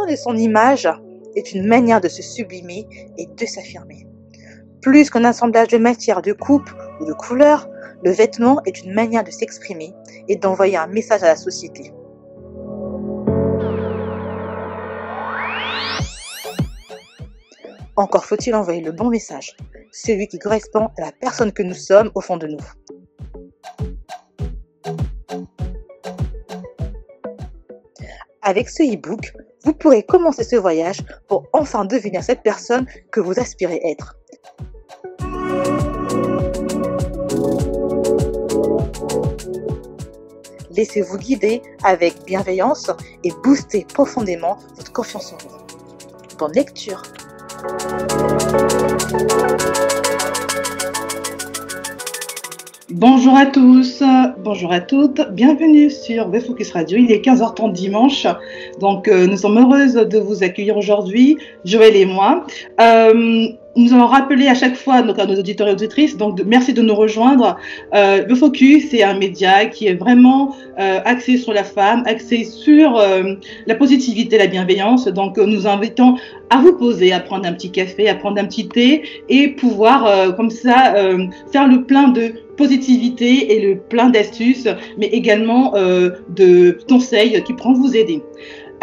l'expression de son image est une manière de se sublimer et de s'affirmer. Plus qu'un assemblage de matières, de coupes ou de couleurs, le vêtement est une manière de s'exprimer et d'envoyer un message à la société. Encore faut-il envoyer le bon message, celui qui correspond à la personne que nous sommes au fond de nous. Avec ce e-book, vous pourrez commencer ce voyage pour enfin devenir cette personne que vous aspirez être. Laissez-vous guider avec bienveillance et boostez profondément votre confiance en vous. Bonne lecture! Bonjour à tous, bonjour à toutes, bienvenue sur The Focus Radio, il est 15h30 dimanche, donc nous sommes heureuses de vous accueillir aujourd'hui, Joël et moi. Nous allons rappeler à chaque fois donc, à nos auditeurs et auditrices, donc merci de nous rejoindre. The Focus, c'est un média qui est vraiment axé sur la femme, axé sur la positivité, la bienveillance. Donc nous invitons à vous poser, à prendre un petit café, à prendre un petit thé et pouvoir comme ça faire le plein de positivité et le plein d'astuces, mais également de conseils qui pourront vous aider.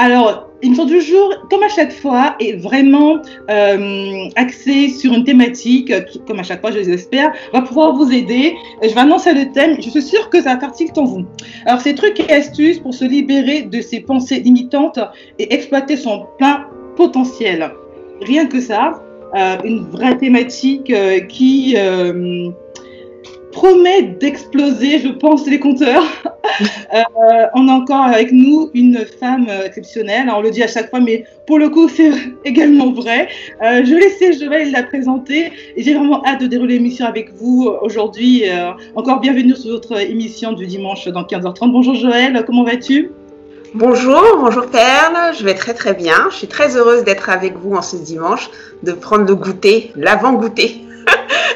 Alors, l'émission du jour, comme à chaque fois, est vraiment axée sur une thématique qui, comme à chaque fois, je l'espère, va pouvoir vous aider. Je vais annoncer le thème. Je suis sûre que ça va faire tilt en vous. Alors, c'est trucs et astuces pour se libérer de ses pensées limitantes et exploiter son plein potentiel. Rien que ça, une vraie thématique qui promet d'exploser, je pense, les compteurs. On a encore avec nous une femme exceptionnelle, on le dit à chaque fois, mais pour le coup, c'est également vrai. Je laissais Joël la présenter et j'ai vraiment hâte de dérouler l'émission avec vous aujourd'hui. Encore bienvenue sur votre émission du dimanche dans 15h30. Bonjour Joël, comment vas-tu ? Bonjour Perle, je vais très très bien. Je suis très heureuse d'être avec vous en ce dimanche, de prendre le goûter, l'avant-goûter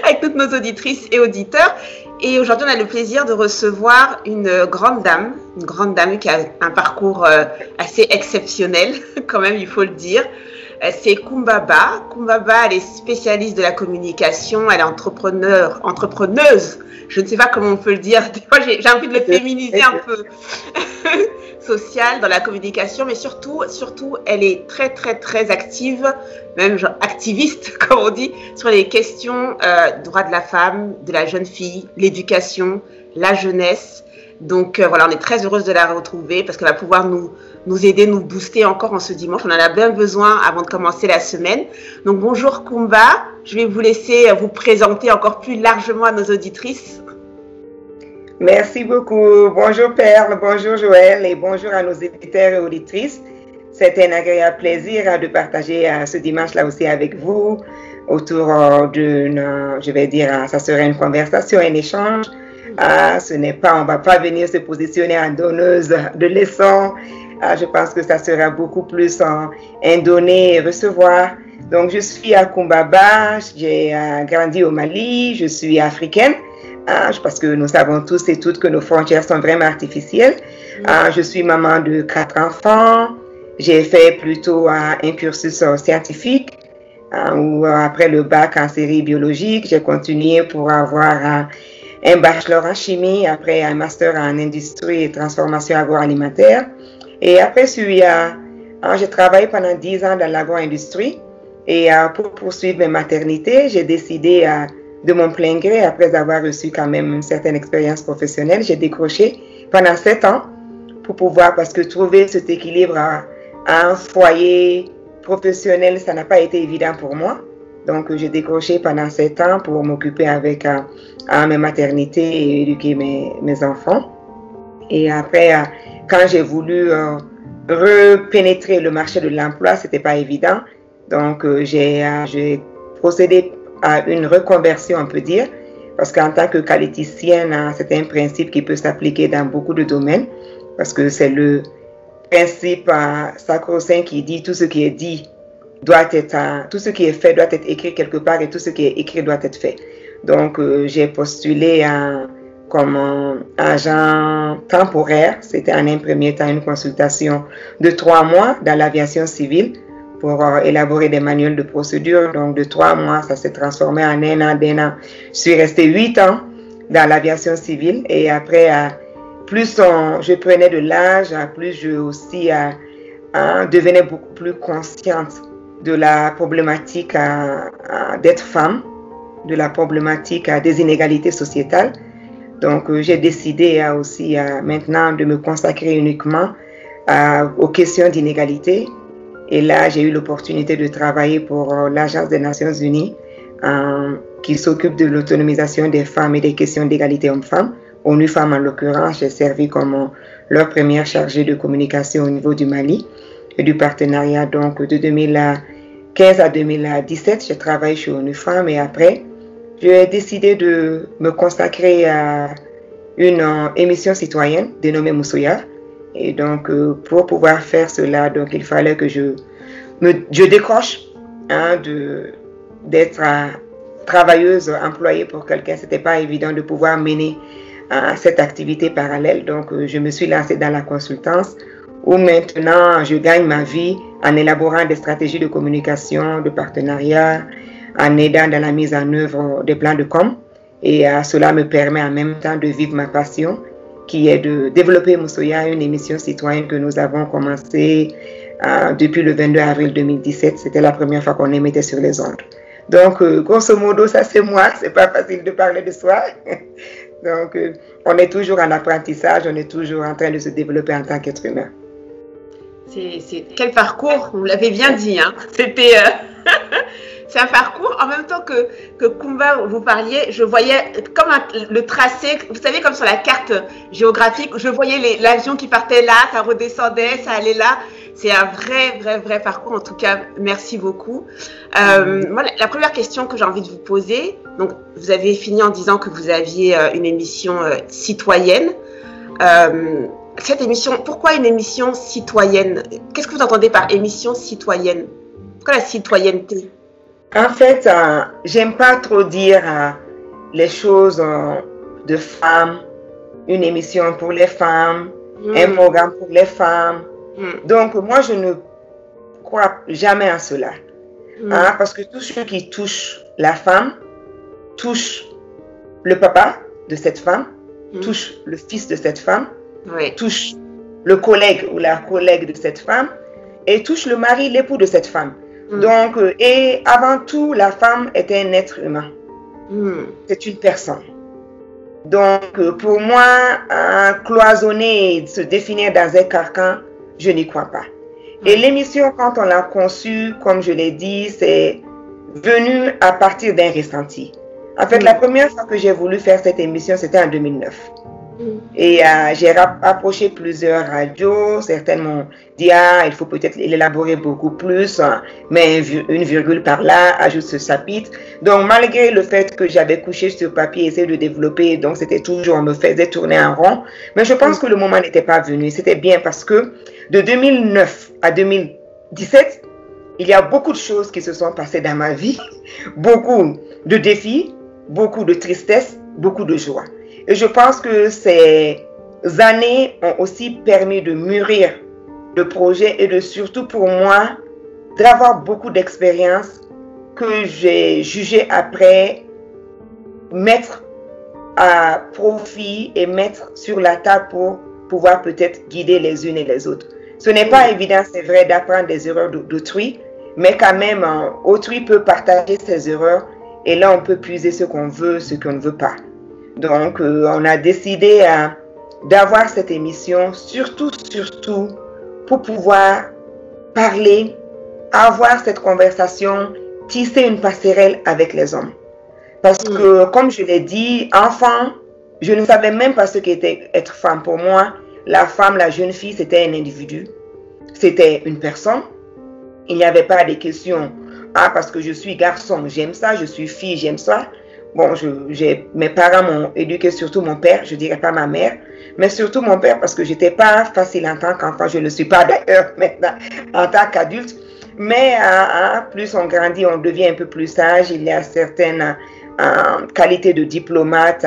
avec toutes nos auditrices et auditeurs. Et aujourd'hui, on a le plaisir de recevoir une grande dame qui a un parcours assez exceptionnel, quand même, il faut le dire. C'est Kumbaba. Kumbaba, elle est spécialiste de la communication, elle est entrepreneuse. Je ne sais pas comment on peut le dire. Des fois, j'ai envie de le féminiser un peu. Sociale dans la communication, mais surtout, elle est très, très, très active, même genre activiste, comme on dit, sur les questions droits de la femme, de la jeune fille, l'éducation, la jeunesse. Donc voilà, on est très heureuse de la retrouver parce qu'elle va pouvoir nous aider, nous booster encore en ce dimanche. On en a bien besoin avant de commencer la semaine. Donc bonjour Kumba, je vais vous laisser vous présenter encore plus largement à nos auditrices. Merci beaucoup. Bonjour Perle, bonjour Joël et bonjour à nos éditeurs et auditrices. C'est un agréable plaisir de partager ce dimanche-là aussi avec vous autour d'une, je vais dire, ça serait une conversation, un échange. On va pas venir se positionner en donneuse de leçons. Je pense que ça sera beaucoup plus un donner et recevoir. Donc je suis à Kumbaba, j'ai grandi au Mali, je suis africaine. Parce que nous savons tous et toutes que nos frontières sont vraiment artificielles. Je suis maman de 4 enfants. J'ai fait plutôt un cursus scientifique où après le bac en série biologique, j'ai continué pour avoir un bachelor en chimie, après un master en industrie et transformation agroalimentaire. Et après, j'ai travaillé pendant 10 ans dans l'agro-industrie. Et pour poursuivre mes maternités, j'ai décidé de mon plein gré, après avoir reçu quand même une certaine expérience professionnelle, j'ai décroché pendant 7 ans pour pouvoir, parce que trouver cet équilibre à un foyer professionnel, ça n'a pas été évident pour moi. Donc, j'ai décroché pendant 7 ans pour m'occuper avec mes maternités et éduquer mes enfants. Et après, quand j'ai voulu repénétrer le marché de l'emploi, c'était pas évident. Donc, j'ai procédé à une reconversion, on peut dire, parce qu'en tant que qualiticienne, c'est un principe qui peut s'appliquer dans beaucoup de domaines, parce que c'est le principe sacro-saint qui dit tout ce qui est dit doit être, tout ce qui est fait doit être écrit quelque part et tout ce qui est écrit doit être fait. Donc, j'ai postulé comme agent temporaire. C'était en un premier temps une consultation de 3 mois dans l'aviation civile pour élaborer des manuels de procédure. Donc de 3 mois, ça s'est transformé en un an. Je suis restée 8 ans dans l'aviation civile et après, plus je prenais de l'âge, plus je aussi devenais beaucoup plus consciente de la problématique d'être femme, de la problématique des inégalités sociétales. Donc, j'ai décidé aussi maintenant de me consacrer uniquement aux questions d'inégalité. Et là, j'ai eu l'opportunité de travailler pour l'Agence des Nations Unies qui s'occupe de l'autonomisation des femmes et des questions d'égalité hommes-femmes. ONU Femmes en l'occurrence, j'ai servi comme leur première chargée de communication au niveau du Mali et du partenariat. Donc, de 2015 à 2017, j'ai travaillé chez ONU Femmes et après, j'ai décidé de me consacrer à une émission citoyenne dénommée Moussoya. Et donc, pour pouvoir faire cela, donc, il fallait que je décroche d'être travailleuse, employée pour quelqu'un. Ce n'était pas évident de pouvoir mener cette activité parallèle. Donc, je me suis lancée dans la consultance où maintenant, je gagne ma vie en élaborant des stratégies de communication, de partenariat, en aidant dans la mise en œuvre des plans de com. Et cela me permet en même temps de vivre ma passion, qui est de développer Moussoya, une émission citoyenne que nous avons commencé depuis le 22 avril 2017. C'était la première fois qu'on émettait sur les ondes. Donc, grosso modo, ça c'est moi. C'est pas facile de parler de soi. Donc, on est toujours en apprentissage, on est toujours en train de se développer en tant qu'être humain. Quel parcours, vous l'avez bien dit, hein. C'était... C'est un parcours, en même temps que Kumba, vous parliez, je voyais comme le tracé, vous savez, comme sur la carte géographique, je voyais l'avion qui partait là, ça redescendait, ça allait là. C'est un vrai parcours. En tout cas, merci beaucoup. Moi, la première question que j'ai envie de vous poser, donc vous avez fini en disant que vous aviez une émission citoyenne. Cette émission, pourquoi une émission citoyenne? Qu'est-ce que vous entendez par émission citoyenne? Pourquoi la citoyenneté? En fait, j'aime pas trop dire les choses de femmes, une émission pour les femmes, un programme pour les femmes. Donc, moi, je ne crois jamais à cela. Parce que tout ce qui touche la femme, touche le papa de cette femme, touche le fils de cette femme, touche le collègue ou la collègue de cette femme et touche le mari, l'époux de cette femme. Donc, et avant tout, la femme est un être humain. C'est une personne. Donc, pour moi, cloisonner et se définir dans un carcan, je n'y crois pas. Et l'émission, quand on l'a conçue, comme je l'ai dit, c'est venu à partir d'un ressenti. En fait, la première fois que j'ai voulu faire cette émission, c'était en 2009. Et j'ai approché plusieurs radios, certaines m'ont dit il faut peut-être l'élaborer beaucoup plus, mais une virgule par là, ajoute ce chapitre. Donc malgré le fait que j'avais couché sur papier, essayé de développer, donc c'était toujours, on me faisait tourner en rond, mais je pense que le moment n'était pas venu. C'était bien parce que de 2009 à 2017, il y a beaucoup de choses qui se sont passées dans ma vie, beaucoup de défis, beaucoup de tristesse, beaucoup de joie. Et je pense que ces années ont aussi permis de mûrir le projet et de surtout pour moi d'avoir beaucoup d'expérience que j'ai jugé après mettre à profit et mettre sur la table pour pouvoir peut-être guider les unes et les autres. Ce n'est pas évident, c'est vrai, d'apprendre des erreurs d'autrui, mais quand même, autrui peut partager ses erreurs et là, on peut puiser ce qu'on veut, ce qu'on ne veut pas. Donc, on a décidé d'avoir cette émission, surtout pour pouvoir parler, avoir cette conversation, tisser une passerelle avec les hommes. Parce que, comme je l'ai dit, enfant, je ne savais même pas ce qu'était être femme. Pour moi, la femme, la jeune fille, c'était un individu. C'était une personne. Il n'y avait pas de questions. Parce que je suis garçon, j'aime ça. Je suis fille, j'aime ça. Bon, mes parents m'ont éduqué, surtout mon père, je dirais pas ma mère, mais surtout mon père parce que j'étais pas facile en tant qu'enfant, je ne le suis pas d'ailleurs maintenant en tant qu'adulte, mais plus on grandit, on devient un peu plus sage, il y a certaines qualités de diplomate,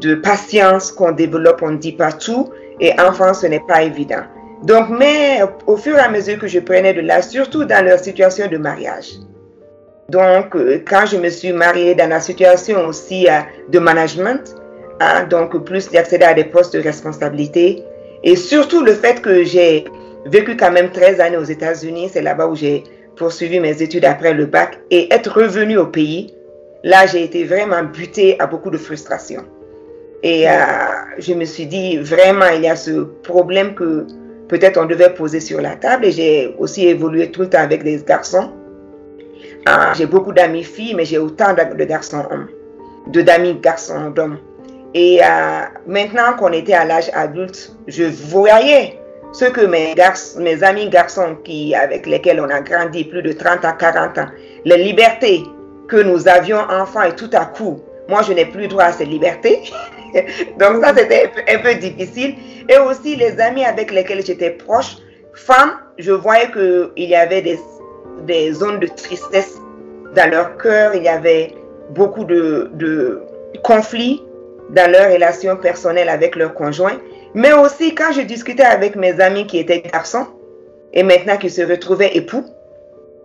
de patience qu'on développe, on ne dit pas tout, et enfant, ce n'est pas évident. Donc, mais au fur et à mesure que je prenais de l'âge, surtout dans leur situation de mariage. Donc, quand je me suis mariée dans la situation aussi de management, donc plus d'accéder à des postes de responsabilité, et surtout le fait que j'ai vécu quand même 13 années aux États-Unis, c'est là-bas où j'ai poursuivi mes études après le bac, et être revenue au pays, là j'ai été vraiment butée à beaucoup de frustration. Et je me suis dit, vraiment, il y a ce problème que peut-être on devait poser sur la table. Et j'ai aussi évolué tout le temps avec des garçons. J'ai beaucoup d'amis filles, mais j'ai autant de garçons hommes, d'amis garçons d'hommes. Et maintenant qu'on était à l'âge adulte, je voyais ce que mes amis garçons avec lesquels on a grandi plus de 30 à 40 ans, les libertés que nous avions enfants et tout à coup, moi je n'ai plus droit à ces libertés. Donc ça c'était un peu difficile. Et aussi les amis avec lesquels j'étais proche, femmes, je voyais qu'il y avait des zones de tristesse dans leur cœur, il y avait beaucoup de conflits dans leurs relations personnelles avec leurs conjoints. Mais aussi quand je discutais avec mes amis qui étaient garçons et maintenant qui se retrouvaient époux,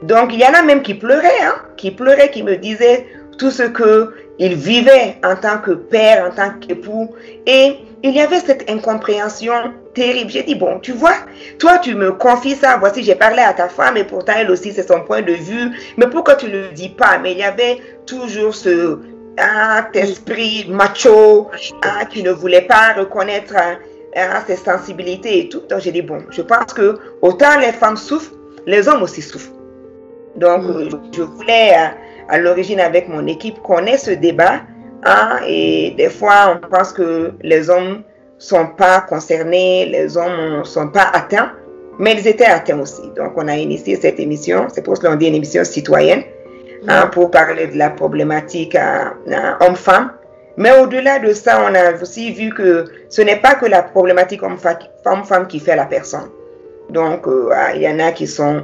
donc il y en a même qui pleuraient, qui me disaient tout ce qu'ils vivaient en tant que père, en tant qu'époux. Et il y avait cette incompréhension terrible. J'ai dit, bon, tu vois, toi tu me confies ça, voici j'ai parlé à ta femme et pourtant elle aussi c'est son point de vue. Mais pourquoi tu ne le dis pas? Mais il y avait toujours ce esprit macho qui ne voulait pas reconnaître ses sensibilités et tout. Donc j'ai dit, bon, je pense que autant les femmes souffrent, les hommes aussi souffrent. Donc je voulais à l'origine avec mon équipe qu'on ait ce débat et des fois on pense que les hommes ne sont pas concernés, les hommes ne sont pas atteints, mais ils étaient atteints aussi. Donc on a initié cette émission, c'est pour cela qu'on dit une émission citoyenne, pour parler de la problématique homme-femme. Mais au-delà de ça, on a aussi vu que ce n'est pas que la problématique homme-femme qui fait la personne. Donc, il y en a qui sont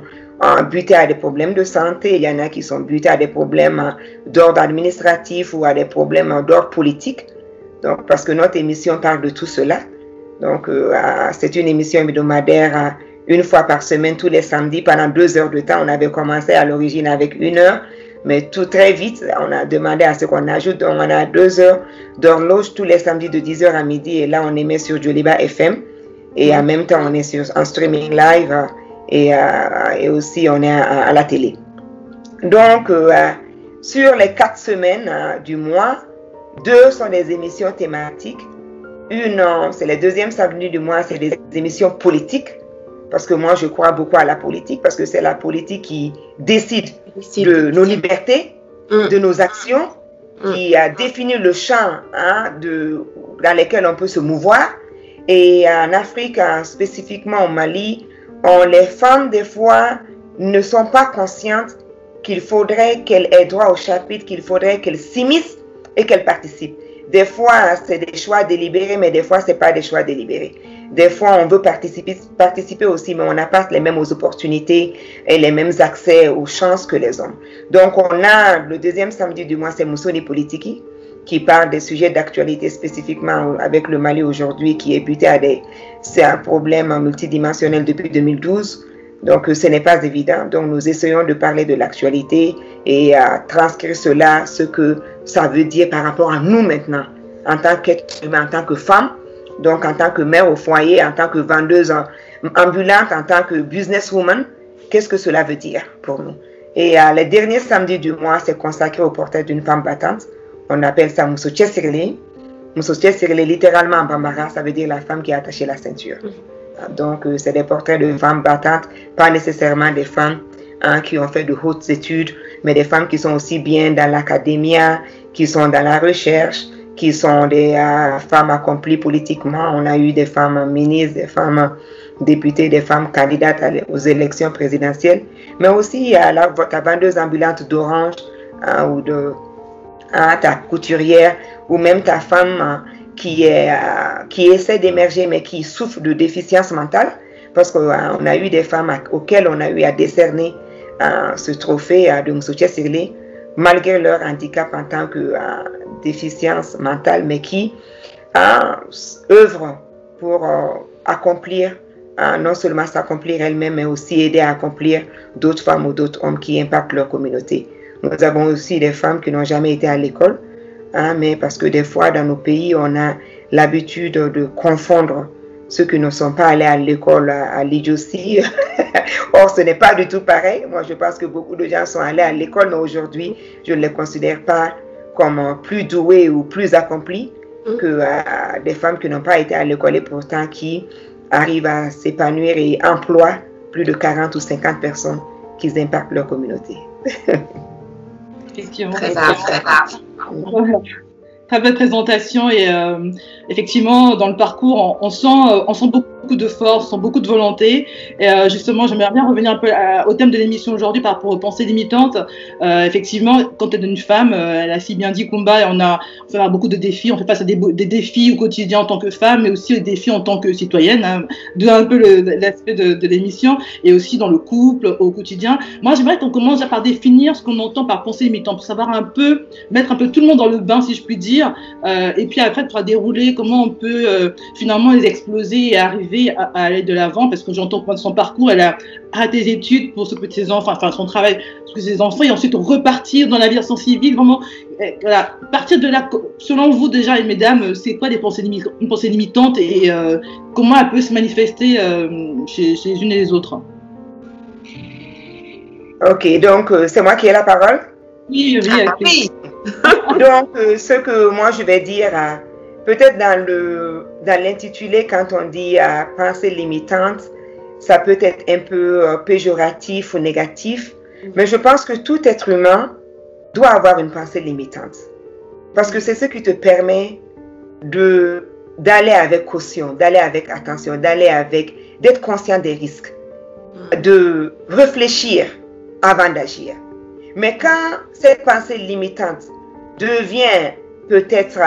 butés à des problèmes de santé, il y en a qui sont butés à des problèmes d'ordre administratif ou à des problèmes d'ordre politique. Donc, parce que notre émission parle de tout cela. Donc, c'est une émission hebdomadaire une fois par semaine, tous les samedis, pendant 2 heures de temps. On avait commencé à l'origine avec 1 heure. Mais tout très vite, on a demandé à ce qu'on ajoute. Donc, on a 2 heures d'horloge tous les samedis de 10h à midi. Et là, on émet sur Joliba FM. Et en même temps, on est en streaming live. Et aussi, on est à la télé. Donc, sur les 4 semaines du mois, 2 sont des émissions thématiques. Une, c'est le deuxième samedi du mois, c'est des émissions politiques. Parce que moi, je crois beaucoup à la politique, parce que c'est la politique qui décide de nos libertés, de nos actions, qui a défini le champ dans lequel on peut se mouvoir. Et en Afrique, spécifiquement au Mali, les femmes, des fois, ne sont pas conscientes qu'il faudrait qu'elles aient droit au chapitre, qu'il faudrait qu'elles s'immiscent et qu'elles participent. Des fois, c'est des choix délibérés, mais des fois, ce n'est pas des choix délibérés. Des fois, on veut participer aussi, mais on n'a pas les mêmes opportunités et les mêmes accès aux chances que les hommes. Donc, on a le deuxième samedi du mois, c'est Moussoni Politiki, qui parle des sujets d'actualité spécifiquement avec le Mali aujourd'hui, qui est buté c'est un problème multidimensionnel depuis 2012. Donc, ce n'est pas évident. Donc, nous essayons de parler de l'actualité et transcrire cela, ce que ça veut dire par rapport à nous maintenant, en tant qu'être humain, en tant que femme, donc en tant que mère au foyer, en tant que vendeuse ambulante, en tant que businesswoman, qu'est-ce que cela veut dire pour nous? Et les derniers samedis du mois, c'est consacré au portrait d'une femme battante. On appelle ça Moussoche Sirle. Moussoche Sirle, littéralement en bambara, ça veut dire la femme qui a attaché la ceinture. Donc, c'est des portraits de femmes battantes, pas nécessairement des femmes qui ont fait de hautes études, mais des femmes qui sont aussi bien dans l'académia, qui sont dans la recherche, qui sont des femmes accomplies politiquement. On a eu des femmes ministres, des femmes députées, des femmes candidates aux élections présidentielles, mais aussi il y a ta vendeuse ambulante d'orange ou ta couturière, ou même ta femme qui essaie d'émerger mais qui souffre de déficience mentale, parce qu'on a eu des femmes auxquelles on a eu à décerner ce trophée de Moussoche Sirle malgré leur handicap en tant que déficience mentale, mais qui œuvrent pour accomplir, non seulement s'accomplir elles-mêmes, mais aussi aider à accomplir d'autres femmes ou d'autres hommes qui impactent leur communauté. Nous avons aussi des femmes qui n'ont jamais été à l'école, mais parce que des fois dans nos pays, on a l'habitude de confondre ceux qui ne sont pas allés à l'école à l'idiotie. Or, ce n'est pas du tout pareil. Moi, je pense que beaucoup de gens sont allés à l'école, mais aujourd'hui, je ne les considère pas comme plus doués ou plus accomplis que des femmes qui n'ont pas été à l'école et pourtant qui arrivent à s'épanouir et emploient plus de 40 ou 50 personnes qui impactent leur communauté. Effectivement. Très bien. Très belle présentation et effectivement dans le parcours on sent beaucoup de force, on sent beaucoup de volonté et justement j'aimerais bien revenir un peu au thème de l'émission aujourd'hui par rapport aux pensées limitantes. Effectivement quand elle est une femme, elle a si bien dit Kumba, et on fait beaucoup de défis, on fait face à des défis au quotidien en tant que femme mais aussi des défis en tant que citoyenne, de un peu l'aspect de l'émission et aussi dans le couple au quotidien. Moi j'aimerais qu'on commence par définir ce qu'on entend par pensée limitante pour savoir un peu, mettre un peu tout le monde dans le bain si je puis dire. Et puis après, il faudra dérouler comment on peut finalement les exploser et arriver à aller de l'avant, parce que j'entends que son parcours, elle a arrêté ses études pour s'occuper de ses enfants, enfin son travail pour ses enfants, et ensuite repartir dans l'aviation civile, vraiment, voilà, partir de là, selon vous déjà, et mesdames, c'est quoi une pensée limitante et comment elle peut se manifester chez les unes et les autres? Ok, donc c'est moi qui ai la parole? Oui, oui. Donc, ce que moi je vais dire, peut-être dans l'intitulé, quand on dit pensée limitante, ça peut être un peu péjoratif ou négatif, mais je pense que tout être humain doit avoir une pensée limitante. Parce que c'est ce qui te permet d'aller avec caution, d'aller avec attention, d'être conscient des risques, de réfléchir avant d'agir. Mais quand cette pensée limitante devient peut-être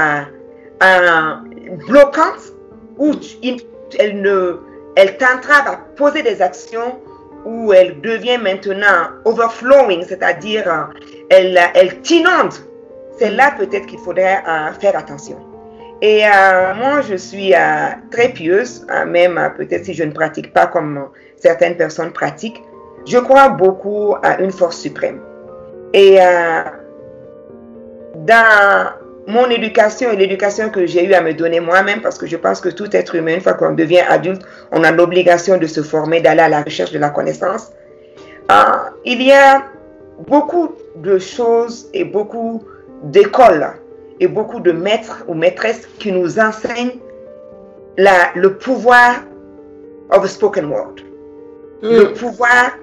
bloquante, ou elle t'entrave à poser des actions, ou elle devient maintenant overflowing, c'est-à-dire elle t'inonde, c'est là peut-être qu'il faudrait faire attention. Et moi, je suis très pieuse, même peut-être si je ne pratique pas comme certaines personnes pratiquent, je crois beaucoup à une force suprême. Et dans mon éducation et l'éducation que j'ai eu à me donner moi-même, parce que je pense que tout être humain, une fois qu'on devient adulte, on a l'obligation de se former, d'aller à la recherche de la connaissance. Il y a beaucoup de choses et beaucoup d'écoles et beaucoup de maîtres ou maîtresses qui nous enseignent le pouvoir of the spoken word, le pouvoir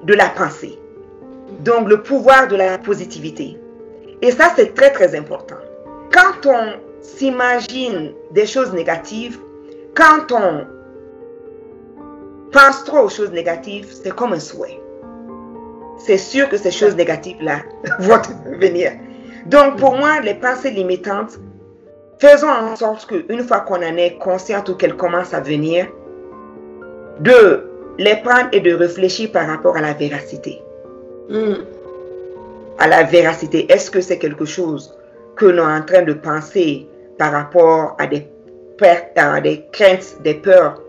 de la pensée. Donc, le pouvoir de la positivité. Et ça, c'est très, très important. Quand on s'imagine des choses négatives, quand on pense trop aux choses négatives, c'est comme un souhait. C'est sûr que ces choses négatives-là vont venir. Donc, pour moi, les pensées limitantes, faisons en sorte qu'une fois qu'on en est consciente ou qu'elles commencent à venir, de les prendre et de réfléchir par rapport à la véracité. À la véracité. Est-ce que c'est quelque chose que l'on est en train de penser par rapport à des craintes, des peurs,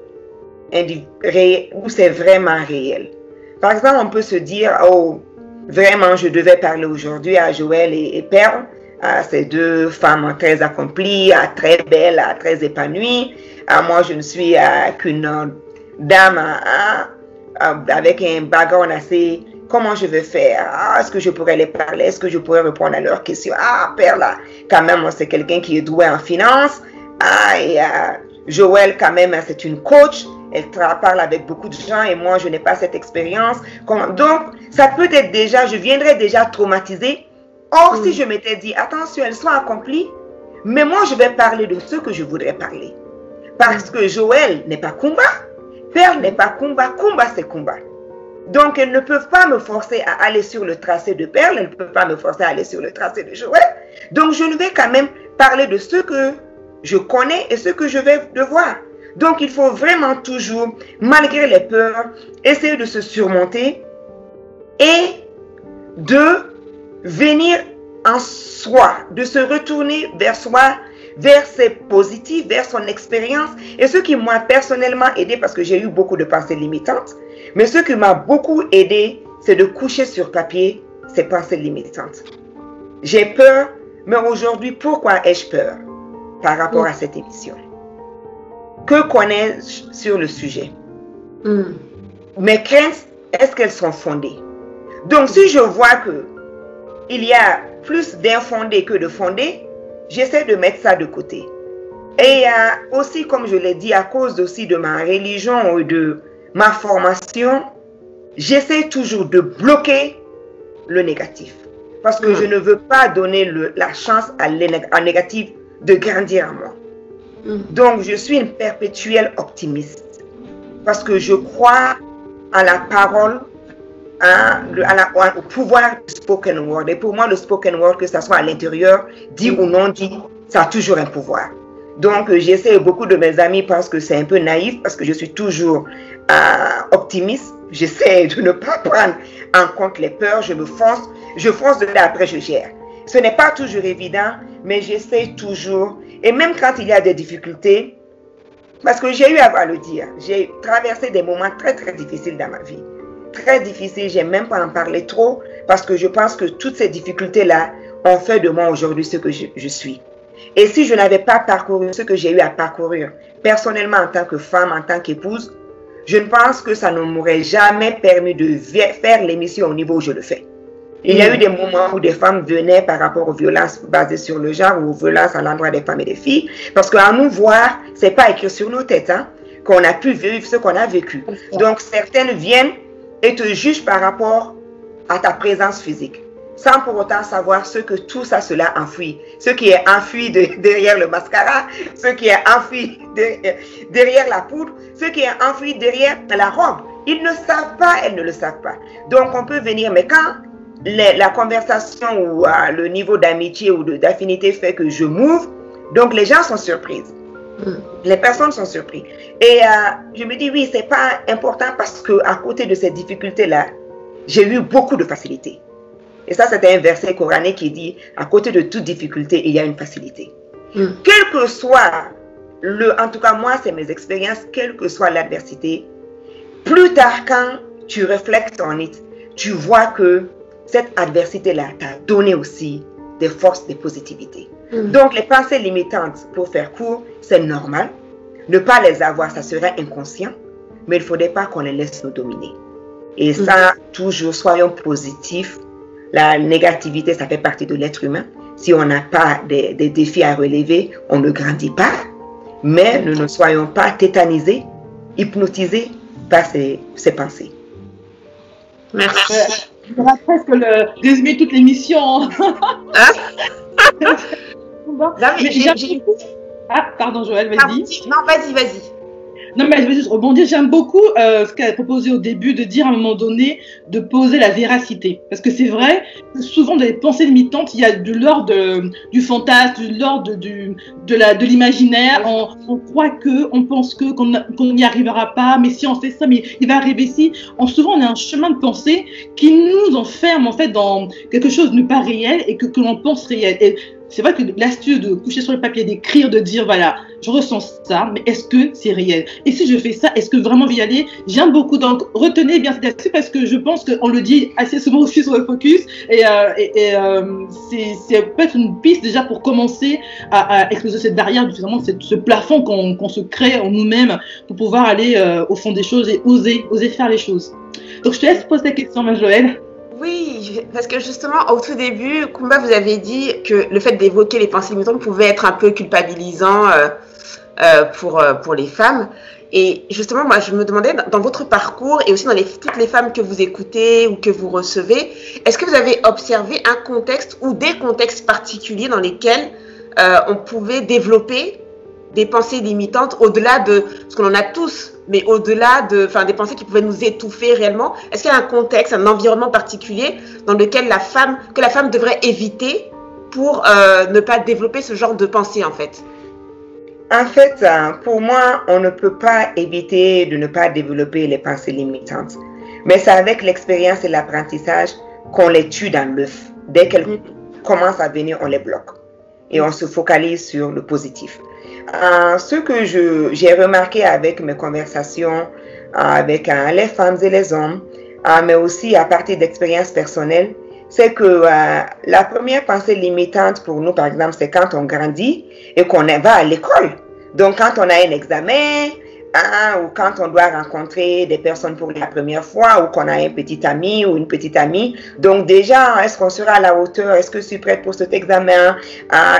ou c'est vraiment réel? Par exemple, on peut se dire, oh, vraiment, je devais parler aujourd'hui à Joël et Perle, à ces deux femmes très accomplies, très belles, très épanouies. Moi, je ne suis qu'une dame avec un background assez... Comment je vais faire? Est-ce que je pourrais les parler? Est-ce que je pourrais répondre à leurs questions? Perle, quand même, c'est quelqu'un qui est doué en finance. Et Joël, quand même, c'est une coach. Elle parle avec beaucoup de gens et moi, je n'ai pas cette expérience. Donc, ça peut être déjà, je viendrais déjà traumatisée. Or, si je m'étais dit, attention, elles sont accomplies, mais moi, je vais parler de ce que je voudrais parler. Parce que Joël n'est pas Kumba, Perle n'est pas Kumba, Kumba c'est Kumba. Donc, elles ne peuvent pas me forcer à aller sur le tracé de Perle, elles ne peuvent pas me forcer à aller sur le tracé de Joël. Donc, je ne vais quand même parler de ce que je connais et ce que je vais devoir. Donc, il faut vraiment toujours, malgré les peurs, essayer de se surmonter et de venir en soi, de se retourner vers soi, vers ses positifs, vers son expérience. Et ce qui m'a personnellement aidé, parce que j'ai eu beaucoup de pensées limitantes, mais ce qui m'a beaucoup aidé, c'est de coucher sur papier ces pensées limitantes. J'ai peur, mais aujourd'hui, pourquoi ai-je peur par rapport à cette émission? Que connais-je sur le sujet? Mes craintes, est-ce qu'elles sont fondées? Donc, si je vois que il y a plus d'infondés que de fondés, j'essaie de mettre ça de côté. Et aussi, comme je l'ai dit, à cause aussi de ma religion ou de ma formation, j'essaie toujours de bloquer le négatif. Parce que je ne veux pas donner la chance à négatif de grandir en moi. Donc, je suis une perpétuelle optimiste. Parce que je crois à la parole, au pouvoir du spoken word. Et pour moi, le spoken word, que ce soit à l'intérieur, dit ou non dit, ça a toujours un pouvoir. Donc, j'essaie, beaucoup de mes amis pensent que c'est un peu naïf parce que je suis toujours optimiste. J'essaie de ne pas prendre en compte les peurs, je fonce dedans, après je gère. Ce n'est pas toujours évident, mais j'essaie toujours. Et même quand il y a des difficultés, parce que j'ai eu à le dire, j'ai traversé des moments très très difficiles dans ma vie. Très difficiles, j'aime même pas en parler trop, parce que je pense que toutes ces difficultés-là ont fait de moi aujourd'hui ce que je suis. Et si je n'avais pas parcouru ce que j'ai eu à parcourir, personnellement en tant que femme, en tant qu'épouse, je ne pense que ça ne m'aurait jamais permis de faire l'émission au niveau où je le fais. Il y a eu des moments où des femmes venaient par rapport aux violences basées sur le genre ou aux violences à l'endroit des femmes et des filles, parce qu'à nous voir, c'est pas écrit sur nos têtes, hein, qu'on a pu vivre ce qu'on a vécu. Donc certaines viennent et te jugent par rapport à ta présence physique, sans pour autant savoir ce que tout ça, cela enfuit. Ce qui est enfoui derrière le mascara, ce qui est enfoui derrière la poudre, ce qui est enfoui derrière la robe. Ils ne savent pas, elles ne le savent pas. Donc on peut venir, mais quand la conversation ou le niveau d'amitié ou d'affinité fait que je m'ouvre, donc les gens sont surprises. Les personnes sont surprises. Et je me dis, oui, c'est pas important parce qu'à côté de ces difficultés-là, j'ai eu beaucoup de facilité. Et ça, c'était un verset coranique qui dit, à côté de toute difficulté, il y a une facilité. Quel que soit en tout cas moi, c'est mes expériences, quelle que soit l'adversité, plus tard quand tu réfléchis en it, tu vois que cette adversité-là t'a donné aussi des forces, des positivités. Donc, les pensées limitantes, pour faire court, c'est normal. Ne pas les avoir, ça serait inconscient. Mais il ne faudrait pas qu'on les laisse nous dominer. Et ça, toujours, soyons positifs. La négativité, ça fait partie de l'être humain. Si on n'a pas des défis à relever, on ne grandit pas. Mais ne soyons pas tétanisés, hypnotisés par ces pensées. Merci. On va presque résumer toute l'émission. Pardon Joël, vas-y. Non, vas-y. Non, mais je vais juste rebondir. J'aime beaucoup ce qu'elle a proposé au début, de dire à un moment donné, de poser la véracité. Parce que c'est vrai, souvent dans les pensées limitantes, il y a de l'ordre du fantasme, de l'ordre de l'imaginaire. On croit on pense qu'on n'y arrivera pas, mais si on fait ça, mais il va arriver ici. Souvent, on a un chemin de pensée qui nous enferme en fait dans quelque chose de ne pas réel et que l'on pense réel. Et c'est vrai que l'astuce de coucher sur le papier, d'écrire, de dire voilà, je ressens ça, mais est-ce que c'est réel? Et si je fais ça, est-ce que vraiment je vais y aller? J'aime beaucoup, donc retenez bien cette astuce parce que je pense qu'on le dit assez souvent aussi sur le focus et c'est peut-être une piste déjà pour commencer à exploser cette barrière, finalement ce plafond qu'on se crée en nous-mêmes pour pouvoir aller au fond des choses et oser faire les choses. Donc je te laisse poser ta question, Joël. Oui, parce que justement, au tout début, Kumba, vous avez dit que le fait d'évoquer les pensées limitantes pouvait être un peu culpabilisant pour les femmes. Et justement, moi, je me demandais, dans votre parcours et aussi dans toutes les femmes que vous écoutez ou que vous recevez, est-ce que vous avez observé un contexte ou des contextes particuliers dans lesquels on pouvait développer des pensées limitantes au-delà de ce qu'on en a tous, mais au-delà des pensées qui pouvaient nous étouffer réellement? Est-ce qu'il y a un contexte, un environnement particulier dans lequel la femme devrait éviter pour ne pas développer ce genre de pensée en fait? En fait, pour moi, on ne peut pas éviter de ne pas développer les pensées limitantes. Mais c'est avec l'expérience et l'apprentissage qu'on les tue dans l'œuf. dès qu'elles commencent à venir, on les bloque. Et on se focalise sur le positif. Ce que j'ai remarqué avec mes conversations avec les femmes et les hommes, mais aussi à partir d'expériences personnelles, c'est que la première pensée limitante pour nous, par exemple, c'est quand on grandit et qu'on va à l'école. Donc, quand on a un examen, ou quand on doit rencontrer des personnes pour la première fois, ou qu'on a un petit ami ou une petite amie. Donc déjà, est-ce qu'on sera à la hauteur? Est-ce que je suis prête pour cet examen?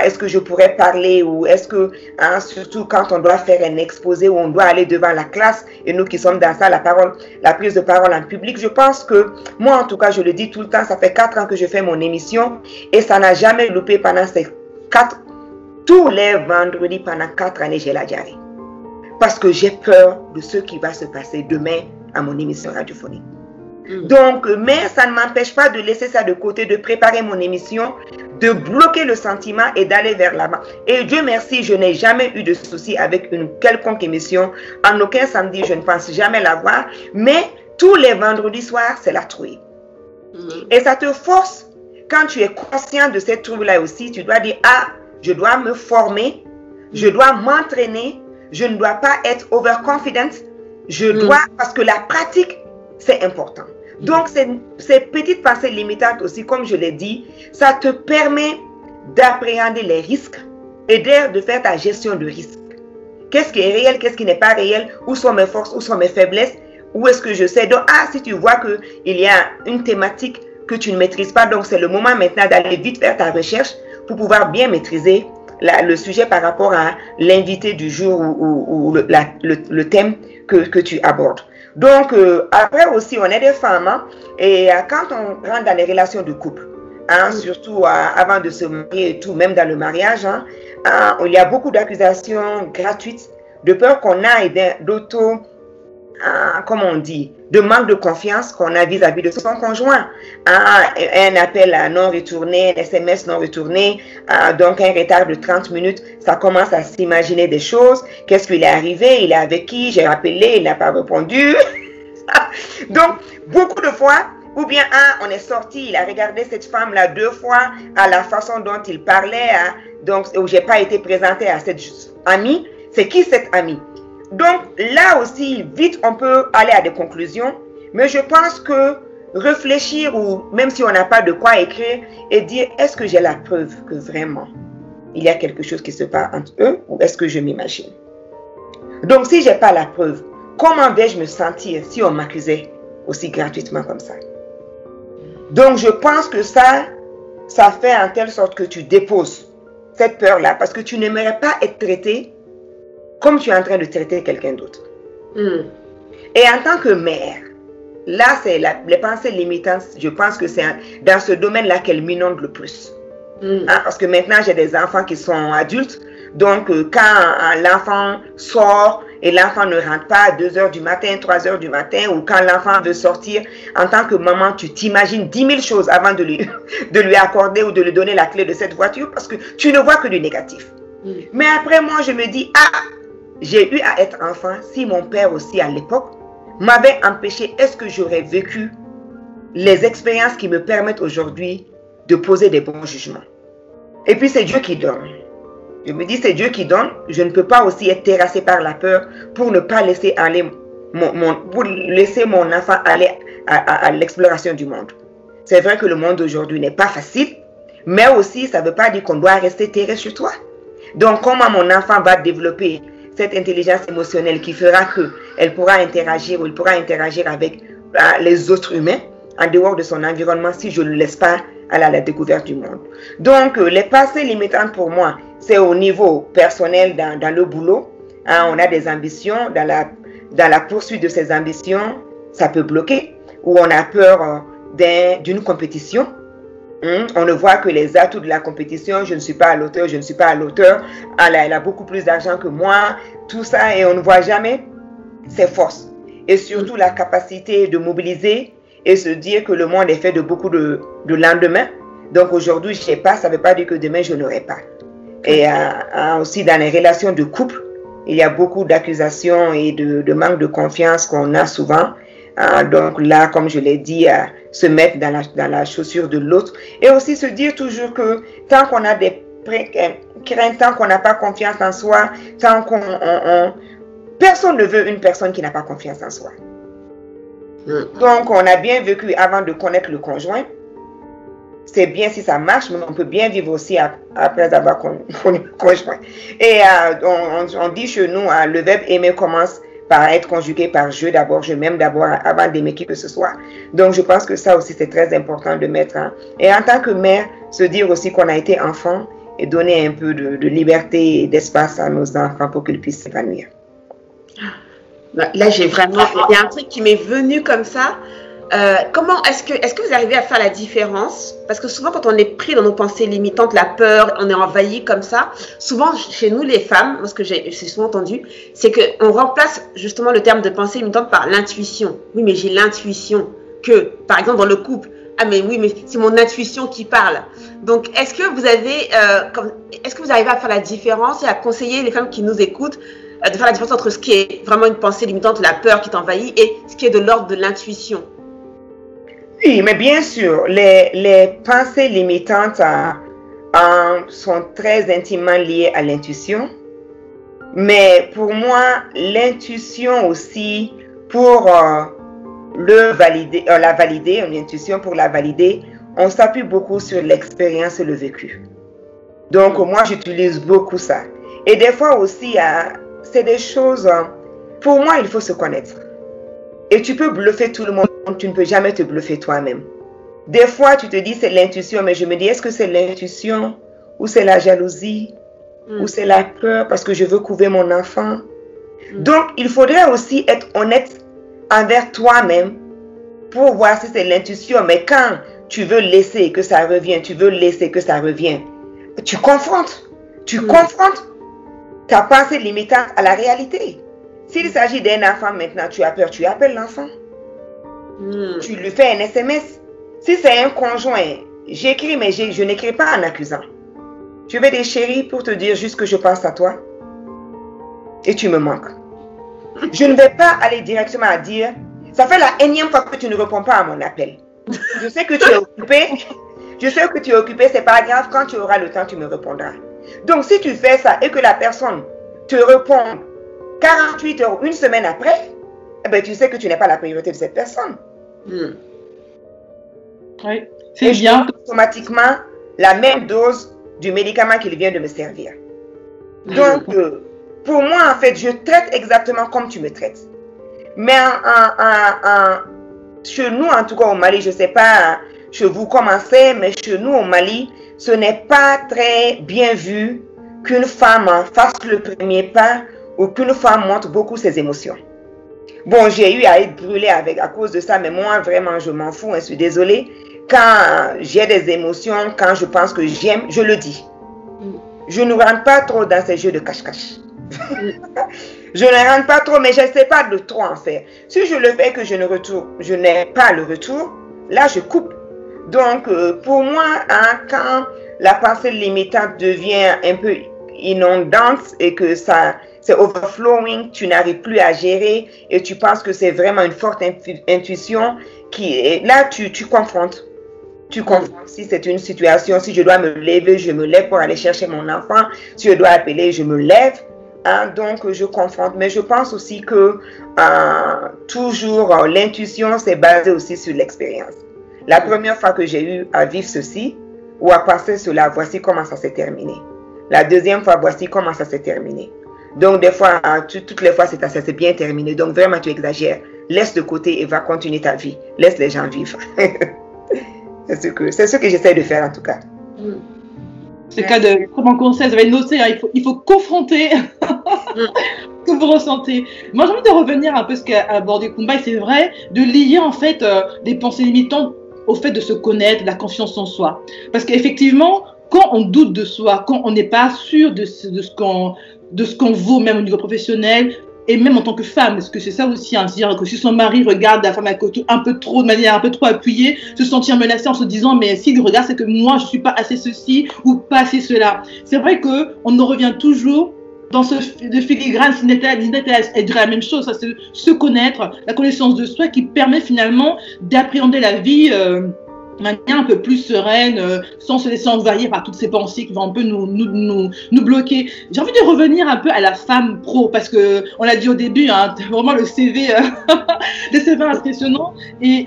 Est-ce que je pourrais parler? Ou est-ce que, surtout quand on doit faire un exposé ou on doit aller devant la classe, et nous qui sommes dans ça, la prise de parole en public, je pense que, moi en tout cas, je le dis tout le temps, ça fait 4 ans que je fais mon émission, et ça n'a jamais loupé pendant tous les vendredis pendant 4 années, j'ai la diarrhée. Parce que j'ai peur de ce qui va se passer demain à mon émission radiophonique. Donc, mais ça ne m'empêche pas de laisser ça de côté, de préparer mon émission, de bloquer le sentiment et d'aller vers l'avant. Et Dieu merci, je n'ai jamais eu de soucis avec une quelconque émission. En aucun samedi, je ne pense jamais l'avoir. Mais tous les vendredis soirs, c'est la trouille. Et ça te force, quand tu es conscient de cette trouille-là aussi, tu dois dire, je dois me former, je dois m'entraîner, je ne dois pas être overconfident, je dois, parce que la pratique, c'est important. Donc, ces petites pensées limitantes aussi, comme je l'ai dit, ça te permet d'appréhender les risques et de faire ta gestion de risque. Qu'est-ce qui est réel, qu'est-ce qui n'est pas réel, où sont mes forces, où sont mes faiblesses, où est-ce que je sais. Donc, si tu vois qu'il y a une thématique que tu ne maîtrises pas, donc c'est le moment maintenant d'aller vite faire ta recherche pour pouvoir bien maîtriser le sujet par rapport à l'invité du jour ou le thème que tu abordes. Donc, après aussi, on est des femmes, et quand on rentre dans les relations de couple, surtout avant de se marier et tout, même dans le mariage, il y a beaucoup d'accusations gratuites, de peur qu'on a et comment on dit, de manque de confiance qu'on a vis-à-vis de son conjoint. Un appel non retourné, un SMS non retourné, donc un retard de 30 minutes, ça commence à s'imaginer des choses. Qu'est-ce qu'il est arrivé? Il est avec qui? J'ai rappelé, il n'a pas répondu. Donc, beaucoup de fois, ou bien on est sorti, il a regardé cette femme-là 2 fois, à la façon dont il parlait, donc où j'ai pas été présentée à cette amie. C'est qui cette amie? Donc là aussi, vite, on peut aller à des conclusions, mais je pense que réfléchir, ou même si on n'a pas de quoi écrire, et dire, est-ce que j'ai la preuve que vraiment il y a quelque chose qui se passe entre eux, ou est-ce que je m'imagine? Donc si je n'ai pas la preuve, comment vais-je me sentir si on m'accusait aussi gratuitement comme ça? Donc je pense que ça fait en telle sorte que tu déposes cette peur-là, parce que tu n'aimerais pas être traité comme tu es en train de traiter quelqu'un d'autre. Et en tant que mère, là, c'est les pensées limitantes, je pense que c'est dans ce domaine-là qu'elles m'inondent le plus. Parce que maintenant, j'ai des enfants qui sont adultes, donc quand l'enfant sort et l'enfant ne rentre pas à 2 h du matin, 3 h du matin, ou quand l'enfant veut sortir, en tant que maman, tu t'imagines 10 000 choses avant de lui accorder ou de lui donner la clé de cette voiture, parce que tu ne vois que du négatif. Mais après, moi, je me dis, j'ai eu à être enfant, si mon père aussi à l'époque m'avait empêché, est-ce que j'aurais vécu les expériences qui me permettent aujourd'hui de poser des bons jugements? Et puis c'est Dieu qui donne. Je me dis, c'est Dieu qui donne. Je ne peux pas aussi être terrassé par la peur pour ne pas laisser aller pour laisser mon enfant aller à l'exploration du monde. C'est vrai que le monde aujourd'hui n'est pas facile, mais aussi ça ne veut pas dire qu'on doit rester terrassé chez toi. Donc comment mon enfant va développer cette intelligence émotionnelle qui fera qu'elle pourra interagir, ou il pourra interagir avec les autres humains en dehors de son environnement si je ne le laisse pas à la découverte du monde. Donc, les pensées limitantes pour moi, c'est au niveau personnel dans le boulot. On a des ambitions, dans la poursuite de ces ambitions, ça peut bloquer, ou on a peur d'une compétition. On ne voit que les atouts de la compétition. Je ne suis pas à l'auteur, je ne suis pas à l'auteur. Elle a beaucoup plus d'argent que moi. Tout ça, et on ne voit jamais ses forces. Et surtout la capacité de mobiliser et se dire que le monde est fait de beaucoup de lendemains. Donc aujourd'hui, je ne sais pas, ça ne veut pas dire que demain, je n'aurai pas. Et aussi dans les relations de couple, il y a beaucoup d'accusations et de manque de confiance qu'on a souvent. Donc là, comme je l'ai dit, se mettre dans la chaussure de l'autre et aussi se dire toujours que tant qu'on a des craintes, tant qu'on n'a pas confiance en soi, tant qu'on... Personne ne veut une personne qui n'a pas confiance en soi. Donc, on a bien vécu avant de connaître le conjoint. C'est bien si ça marche, mais on peut bien vivre aussi après avoir connu le conjoint. Et on dit chez nous, le verbe aimer commence par être conjugué par je d'abord, je m'aime d'abord avant d'aimer qui que ce soit. Donc, je pense que ça aussi, c'est très important de mettre. Et en tant que mère, se dire aussi qu'on a été enfant et donner un peu de liberté et d'espace à nos enfants pour qu'ils puissent s'épanouir. Là, j'ai vraiment... Il y a un truc qui m'est venu comme ça. Comment est-ce que vous arrivez à faire la différence? Parce que souvent, quand on est pris dans nos pensées limitantes, la peur, on est envahi comme ça. Souvent, chez nous, les femmes, moi, ce que j'ai souvent entendu, c'est qu'on remplace justement le terme de pensée limitante par l'intuition. Oui, mais j'ai l'intuition que, par exemple, dans le couple, ah mais oui, mais c'est mon intuition qui parle. Donc, est-ce que vous arrivez à faire la différence et à conseiller les femmes qui nous écoutent de faire la différence entre ce qui est vraiment une pensée limitante, la peur qui t'envahit, et ce qui est de l'ordre de l'intuition? Oui, mais bien sûr, les pensées limitantes sont très intimement liées à l'intuition. Mais pour moi, l'intuition aussi, pour la valider, une intuition pour la valider, on s'appuie beaucoup sur l'expérience et le vécu. Donc, moi, j'utilise beaucoup ça. Et des fois aussi, c'est des choses, pour moi, il faut se connaître. Et tu peux bluffer tout le monde, tu ne peux jamais te bluffer toi-même. Des fois, tu te dis c'est l'intuition, mais je me dis, est-ce que c'est l'intuition ou c'est la jalousie ou c'est la peur parce que je veux couver mon enfant? Donc, il faudrait aussi être honnête envers toi-même pour voir si c'est l'intuition. Mais quand tu veux laisser que ça revienne, tu veux laisser que ça revienne, tu confrontes. Tu confrontes ta pensée limitante à la réalité. S'il s'agit d'un enfant maintenant, tu as peur, tu appelles l'enfant. Tu lui fais un SMS. Si c'est un conjoint, j'écris, mais je n'écris pas en accusant. Je vais dire chérie pour te dire juste que je pense à toi. Et tu me manques. Je ne vais pas aller directement à dire, ça fait la énième fois que tu ne réponds pas à mon appel. Je sais que tu es occupé. Je sais que tu es occupé, c'est pas grave. Quand tu auras le temps, tu me répondras. Donc, si tu fais ça et que la personne te répond 48 heures, une semaine après, eh ben, tu sais que tu n'es pas la priorité de cette personne. Oui, c'est bien. Automatiquement, la même dose du médicament qu'il vient de me servir. Donc, pour moi, en fait, je traite exactement comme tu me traites. Mais chez nous, en tout cas au Mali, je ne sais pas chez vous comment c'est, mais chez nous au Mali, ce n'est pas très bien vu qu'une femme fasse le premier pas ou qu'une femme montre beaucoup ses émotions. Bon, j'ai eu à être brûlée à cause de ça, mais moi, vraiment, je m'en fous, je suis désolée. Quand j'ai des émotions, quand je pense que j'aime, je le dis. Je ne rentre pas trop dans ces jeux de cache-cache. Je ne rentre pas trop, mais je ne sais pas de trop en faire. Si je le fais que je n'ai pas le retour, là, je coupe. Donc, pour moi, quand la pensée limitante devient un peu inondante et que ça, c'est overflowing, tu n'arrives plus à gérer et tu penses que c'est vraiment une forte intuition là, tu confrontes. Tu confrontes. Si c'est une situation, si je dois me lever, je me lève pour aller chercher mon enfant. Si je dois appeler, je me lève. Donc, je confronte. Mais je pense aussi que toujours, l'intuition, c'est basé aussi sur l'expérience. La première fois que j'ai eu à vivre ceci ou à passer cela, voici comment ça s'est terminé. La deuxième fois, voici comment ça s'est terminé. Donc, des fois, toutes les fois, ça s'est bien terminé. Donc, vraiment, tu exagères. Laisse de côté et va continuer ta vie. Laisse les gens vivre. C'est ce que j'essaie de faire, en tout cas. C'est le cas de, comme en conseil, vous avez noté, hein, il faut confronter ce que vous ressentez. Moi, j'ai envie de revenir un peu ce qu'a abordé Kumba, et c'est vrai, de lier en fait des pensées limitantes au fait de se connaître, la confiance en soi. Parce qu'effectivement, quand on doute de soi, quand on n'est pas sûr de ce qu'on vaut, même au niveau professionnel, et même en tant que femme, parce que c'est ça aussi, hein, c'est-à-dire que si son mari regarde la femme à côté un peu trop, de manière un peu trop appuyée, se sentir menacée en se disant, mais s'il regarde, c'est que moi, je ne suis pas assez ceci ou pas assez cela. C'est vrai qu'on en revient toujours dans de filigrane, elle dirait la même chose. Ça, c'est se connaître, la connaissance de soi qui permet finalement d'appréhender la vie de manière un peu plus sereine, sans se laisser envahir par toutes ces pensées qui vont un peu nous bloquer. J'ai envie de revenir un peu à la femme pro, parce que on l'a dit au début, hein, vraiment le CV, le CV impressionnant, et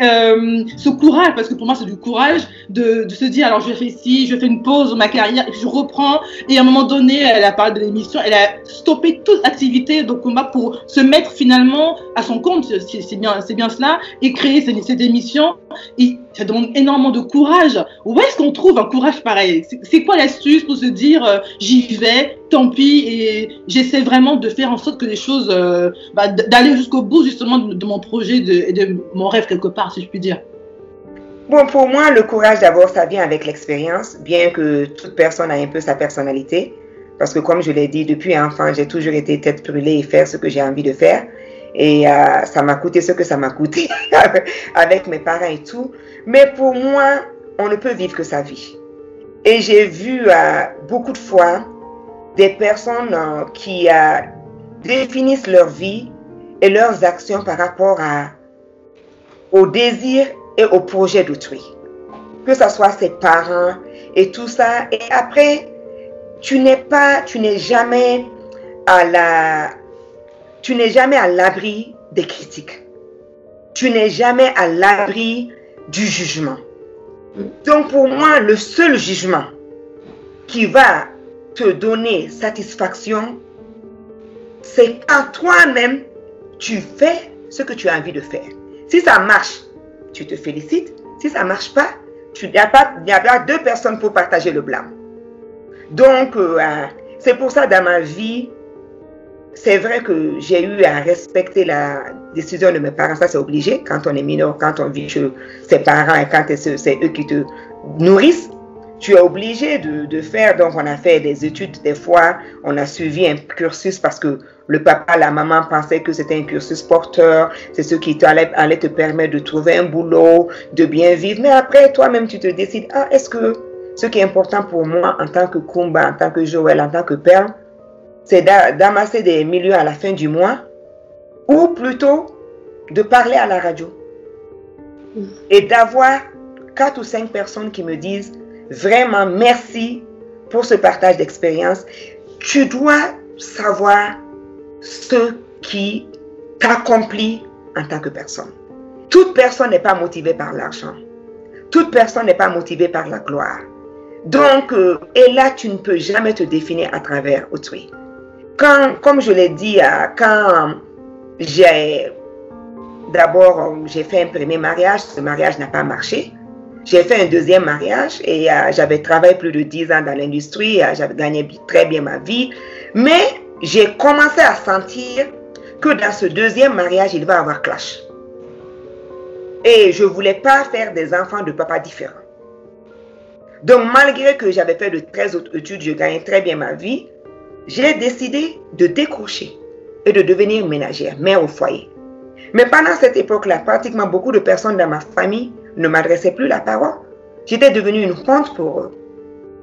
ce courage, parce que pour moi c'est du courage de se dire, alors je fais ci, je fais une pause dans ma carrière, et je reprends, et à un moment donné, elle a parlé de l'émission, elle a stoppé toute activité de combat pour se mettre finalement à son compte, c'est bien cela, et créer cette émission, et ça demande énormément de courage. Où est-ce qu'on trouve un courage pareil? C'est quoi l'astuce pour se dire j'y vais, tant pis, et j'essaie vraiment de faire en sorte que les choses, d'aller jusqu'au bout justement de mon projet et de mon rêve quelque part, si je puis dire. Bon, pour moi, le courage d'abord, ça vient avec l'expérience, bien que toute personne a un peu sa personnalité. Parce que comme je l'ai dit, depuis enfant, j'ai toujours été tête brûlée et faire ce que j'ai envie de faire. Et ça m'a coûté ce que ça m'a coûté avec mes parents et tout. Mais pour moi, on ne peut vivre que sa vie. Et j'ai vu beaucoup de fois des personnes qui définissent leur vie et leurs actions par rapport au désir et au projet d'autrui. Que ce soit ses parents et tout ça. Et après, tu n'es jamais à l'abri des critiques. Tu n'es jamais à l'abri du jugement. Donc pour moi, le seul jugement qui va te donner satisfaction, c'est quand toi-même, tu fais ce que tu as envie de faire. Si ça marche, tu te félicites. Si ça ne marche pas, il n'y a pas deux personnes pour partager le blâme. Donc, c'est pour ça dans ma vie, c'est vrai que j'ai eu à respecter la décision de mes parents. Ça, c'est obligé quand on est mineur, quand on vit chez ses parents et quand c'est eux qui te nourrissent. Tu es obligé de faire. Donc, on a fait des études. Des fois, on a suivi un cursus parce que le papa, la maman pensaient que c'était un cursus porteur. C'est ce qui allait te permettre de trouver un boulot, de bien vivre. Mais après, toi-même, tu te décides, est-ce que ce qui est important pour moi en tant que Kumba, en tant que Joël, en tant que Perle, c'est d'amasser des millions à la fin du mois ou plutôt de parler à la radio et d'avoir 4 ou 5 personnes qui me disent vraiment merci pour ce partage d'expérience. Tu dois savoir ce qui t'accomplit en tant que personne. Toute personne n'est pas motivée par l'argent. Toute personne n'est pas motivée par la gloire. Donc, et là, tu ne peux jamais te définir à travers autrui. Comme je l'ai dit, quand j'ai fait un premier mariage, ce mariage n'a pas marché. J'ai fait un deuxième mariage et j'avais travaillé plus de 10 ans dans l'industrie, j'avais gagné très bien ma vie. Mais j'ai commencé à sentir que dans ce deuxième mariage, il va y avoir clash. Et je ne voulais pas faire des enfants de papa différents. Donc, malgré que j'avais fait de très hautes études, je gagnais très bien ma vie, j'ai décidé de décrocher et de devenir ménagère, mère au foyer. Mais pendant cette époque-là, pratiquement beaucoup de personnes dans ma famille ne m'adressaient plus la parole. J'étais devenue une honte pour eux.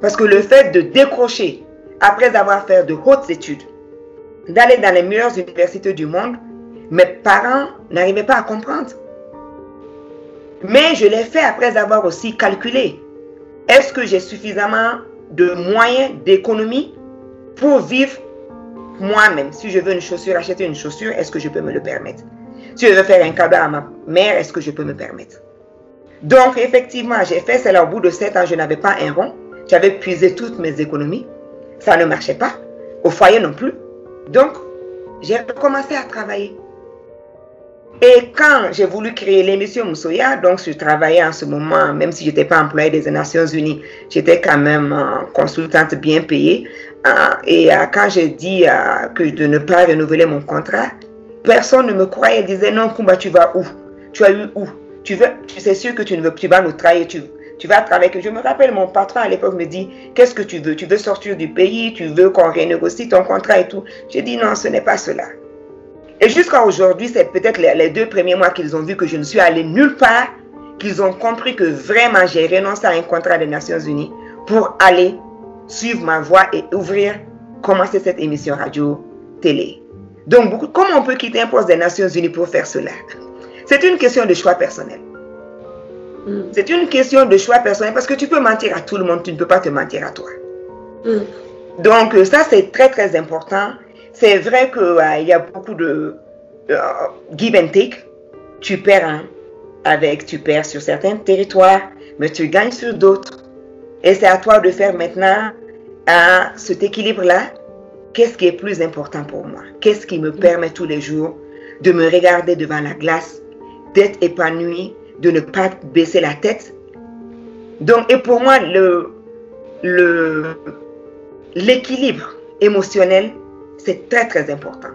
Parce que le fait de décrocher, après avoir fait de hautes études, d'aller dans les meilleures universités du monde, mes parents n'arrivaient pas à comprendre. Mais je l'ai fait après avoir aussi calculé. Est-ce que j'ai suffisamment de moyens d'économie pour vivre moi-même? Si je veux une chaussure, acheter une chaussure, est-ce que je peux me le permettre? Si je veux faire un cadeau à ma mère, est-ce que je peux me permettre? Donc, effectivement, j'ai fait cela au bout de 7 ans. Je n'avais pas un rond. J'avais puisé toutes mes économies. Ça ne marchait pas. Au foyer non plus. Donc, j'ai commencé à travailler. Et quand j'ai voulu créer l'émission Moussoya, donc je travaillais en ce moment, même si je n'étais pas employée des Nations Unies, j'étais quand même consultante bien payée. Et quand j'ai dit que de ne pas renouveler mon contrat, personne ne me croyait. Ils disaient non, Kumba, tu vas où? Tu as eu où? C'est sûr que tu vas nous trahir, tu vas travailler. Je me rappelle, mon patron à l'époque me dit, qu'est-ce que tu veux? Tu veux sortir du pays? Tu veux qu'on renégocie ton contrat et tout? J'ai dit non, ce n'est pas cela. Et jusqu'à aujourd'hui, c'est peut-être les 2 premiers mois qu'ils ont vu que je ne suis allée nulle part, qu'ils ont compris que vraiment j'ai renoncé à un contrat des Nations Unies pour aller suivre ma voie et ouvrir commencer cette émission radio-télé. Donc, comment on peut quitter un poste des Nations Unies pour faire cela? C'est une question de choix personnel. C'est une question de choix personnel parce que tu peux mentir à tout le monde, tu ne peux pas te mentir à toi. Donc, ça, c'est très, très important. C'est vrai qu'il y a beaucoup de give and take. Tu perds sur certains territoires, mais tu gagnes sur d'autres. Et c'est à toi de faire maintenant cet équilibre-là. Qu'est-ce qui est plus important pour moi? Qu'est-ce qui me permet tous les jours de me regarder devant la glace, d'être épanoui, de ne pas baisser la tête? Donc, et pour moi, l'équilibre émotionnel, c'est très, très important.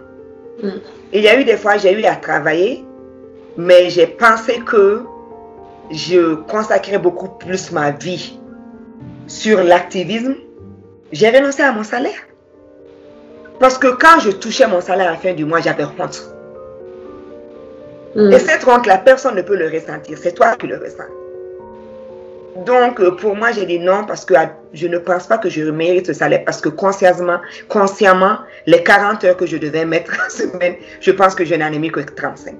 Il y a eu des fois, j'ai eu à travailler, mais j'ai pensé que je consacrais beaucoup plus ma vie sur l'activisme. J'ai renoncé à mon salaire. Parce que quand je touchais mon salaire à la fin du mois, j'avais honte. Et cette honte-là, personne ne peut le ressentir. C'est toi qui le ressens. Donc, pour moi, j'ai dit non parce que je ne pense pas que je mérite ce salaire. Parce que consciemment, les 40 heures que je devais mettre en semaine, je pense que je n'en ai mis que 35.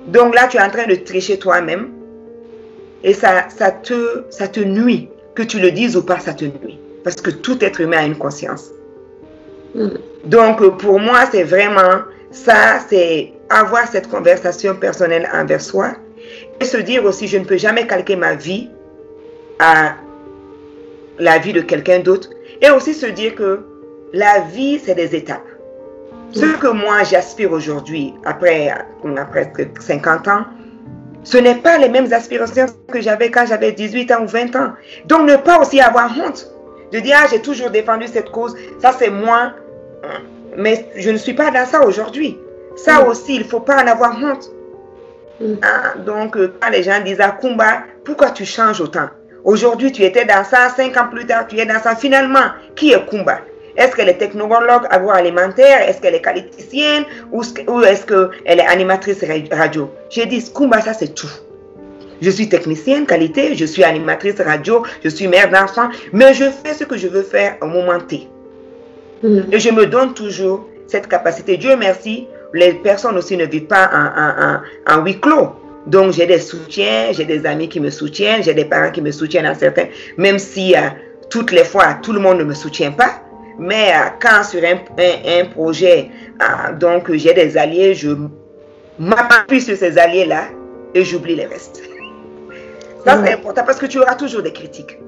Donc là, tu es en train de tricher toi-même. Et ça te nuit. Que tu le dises ou pas, ça te nuit. Parce que tout être humain a une conscience. Donc, pour moi, c'est vraiment ça, c'est avoir cette conversation personnelle envers soi et se dire aussi, je ne peux jamais calquer ma vie à la vie de quelqu'un d'autre et aussi se dire que la vie, c'est des étapes. Ce que moi, j'aspire aujourd'hui, après presque 50 ans, ce n'est pas les mêmes aspirations que j'avais quand j'avais 18 ans ou 20 ans. Donc, ne pas aussi avoir honte de dire, j'ai toujours défendu cette cause, ça c'est moi, mais je ne suis pas dans ça aujourd'hui. Ça aussi, il ne faut pas en avoir honte. Donc, quand les gens disent, Kumba, pourquoi tu changes autant? Aujourd'hui, tu étais dans ça, 5 ans plus tard, tu es dans ça. Finalement, qui est Kumba? Est-ce qu'elle est technologue agroalimentaire? Est-ce qu'elle est qualiticienne? Ou est-ce qu'elle est animatrice radio? J'ai dit, Kumba, ça c'est tout. Je suis technicienne qualité, je suis animatrice radio, je suis mère d'enfant, mais je fais ce que je veux faire au moment T. Et je me donne toujours cette capacité. Dieu merci, les personnes aussi ne vivent pas en huis clos. Donc j'ai des soutiens, j'ai des amis qui me soutiennent, j'ai des parents qui me soutiennent en certains, même si toutes les fois tout le monde ne me soutient pas. Mais quand sur un projet, donc j'ai des alliés, je m'appuie sur ces alliés-là et j'oublie les restes. Ça c'est important parce que tu auras toujours des critiques.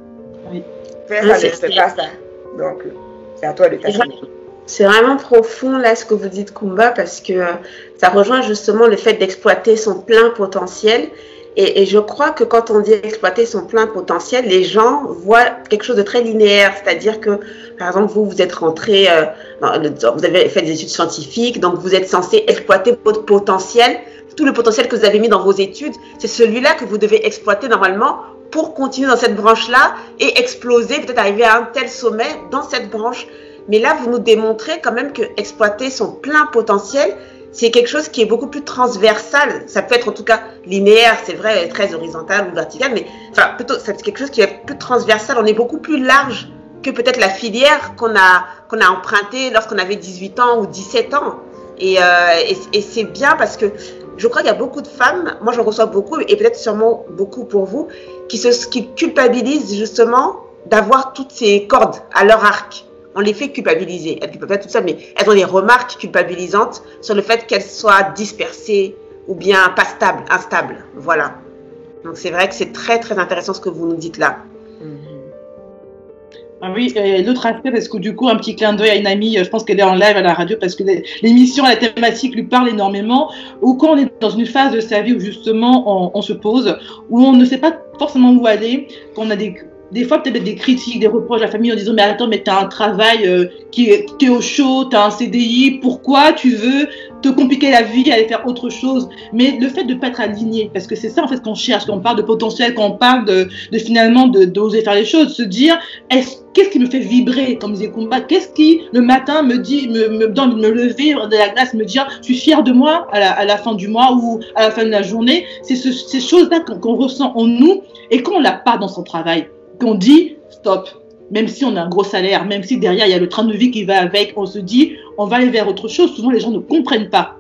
Oui. Faire ça ne fait pas ça. Donc c'est à toi de t'assumer. C'est vraiment profond là ce que vous dites, Kumba, parce que ça rejoint justement le fait d'exploiter son plein potentiel. Et je crois que quand on dit exploiter son plein potentiel, les gens voient quelque chose de très linéaire. C'est-à-dire que, par exemple, vous êtes rentré, vous avez fait des études scientifiques, donc vous êtes censé exploiter votre potentiel. Tout le potentiel que vous avez mis dans vos études, c'est celui-là que vous devez exploiter normalement pour continuer dans cette branche-là et exploser, peut-être arriver à un tel sommet dans cette branche. Mais là, vous nous démontrez quand même que exploiter son plein potentiel, c'est quelque chose qui est beaucoup plus transversal. Ça peut être en tout cas linéaire, c'est vrai, très horizontal ou vertical, mais enfin, plutôt, c'est quelque chose qui est plus transversal. On est beaucoup plus large que peut-être la filière qu'on a empruntée lorsqu'on avait 18 ans ou 17 ans. Et c'est bien parce que je crois qu'il y a beaucoup de femmes, moi j'en reçois beaucoup, et peut-être sûrement beaucoup pour vous, qui culpabilisent justement d'avoir toutes ces cordes à leur arc. On les fait culpabiliser. Elles ne culpabilisent pas toutes seules, mais elles ont des remarques culpabilisantes sur le fait qu'elles soient dispersées ou bien pas stables, instables. Voilà. Donc c'est vrai que c'est très très intéressant ce que vous nous dites là. Ah oui, l'autre aspect, parce que du coup, un petit clin d'œil à une amie, je pense qu'elle est en live à la radio, parce que l'émission, la thématique lui parle énormément, ou quand on est dans une phase de sa vie où justement on se pose, où on ne sait pas forcément où aller, qu'on a des fois peut-être des critiques, des reproches à la famille en disant mais attends, mais t'as un travail qui est au chaud, t'as un CDI, pourquoi tu veux te compliquer la vie, aller faire autre chose? Mais le fait de ne pas être aligné, parce que c'est ça en fait qu'on cherche, quand on parle de potentiel, quand on parle de finalement d'oser faire les choses, se dire qu'est-ce qui me fait vibrer, comme disait Kumba, qu'est-ce qui le matin me dit, me donne de me lever de la glace, me dire je suis fière de moi à la fin du mois ou à la fin de la journée. C'est ces choses-là qu'on ressent en nous, et qu'on l'a pas dans son travail, qu'on dit stop, même si on a un gros salaire, même si derrière il y a le train de vie qui va avec, on se dit, on va aller vers autre chose. Souvent, les gens ne comprennent pas.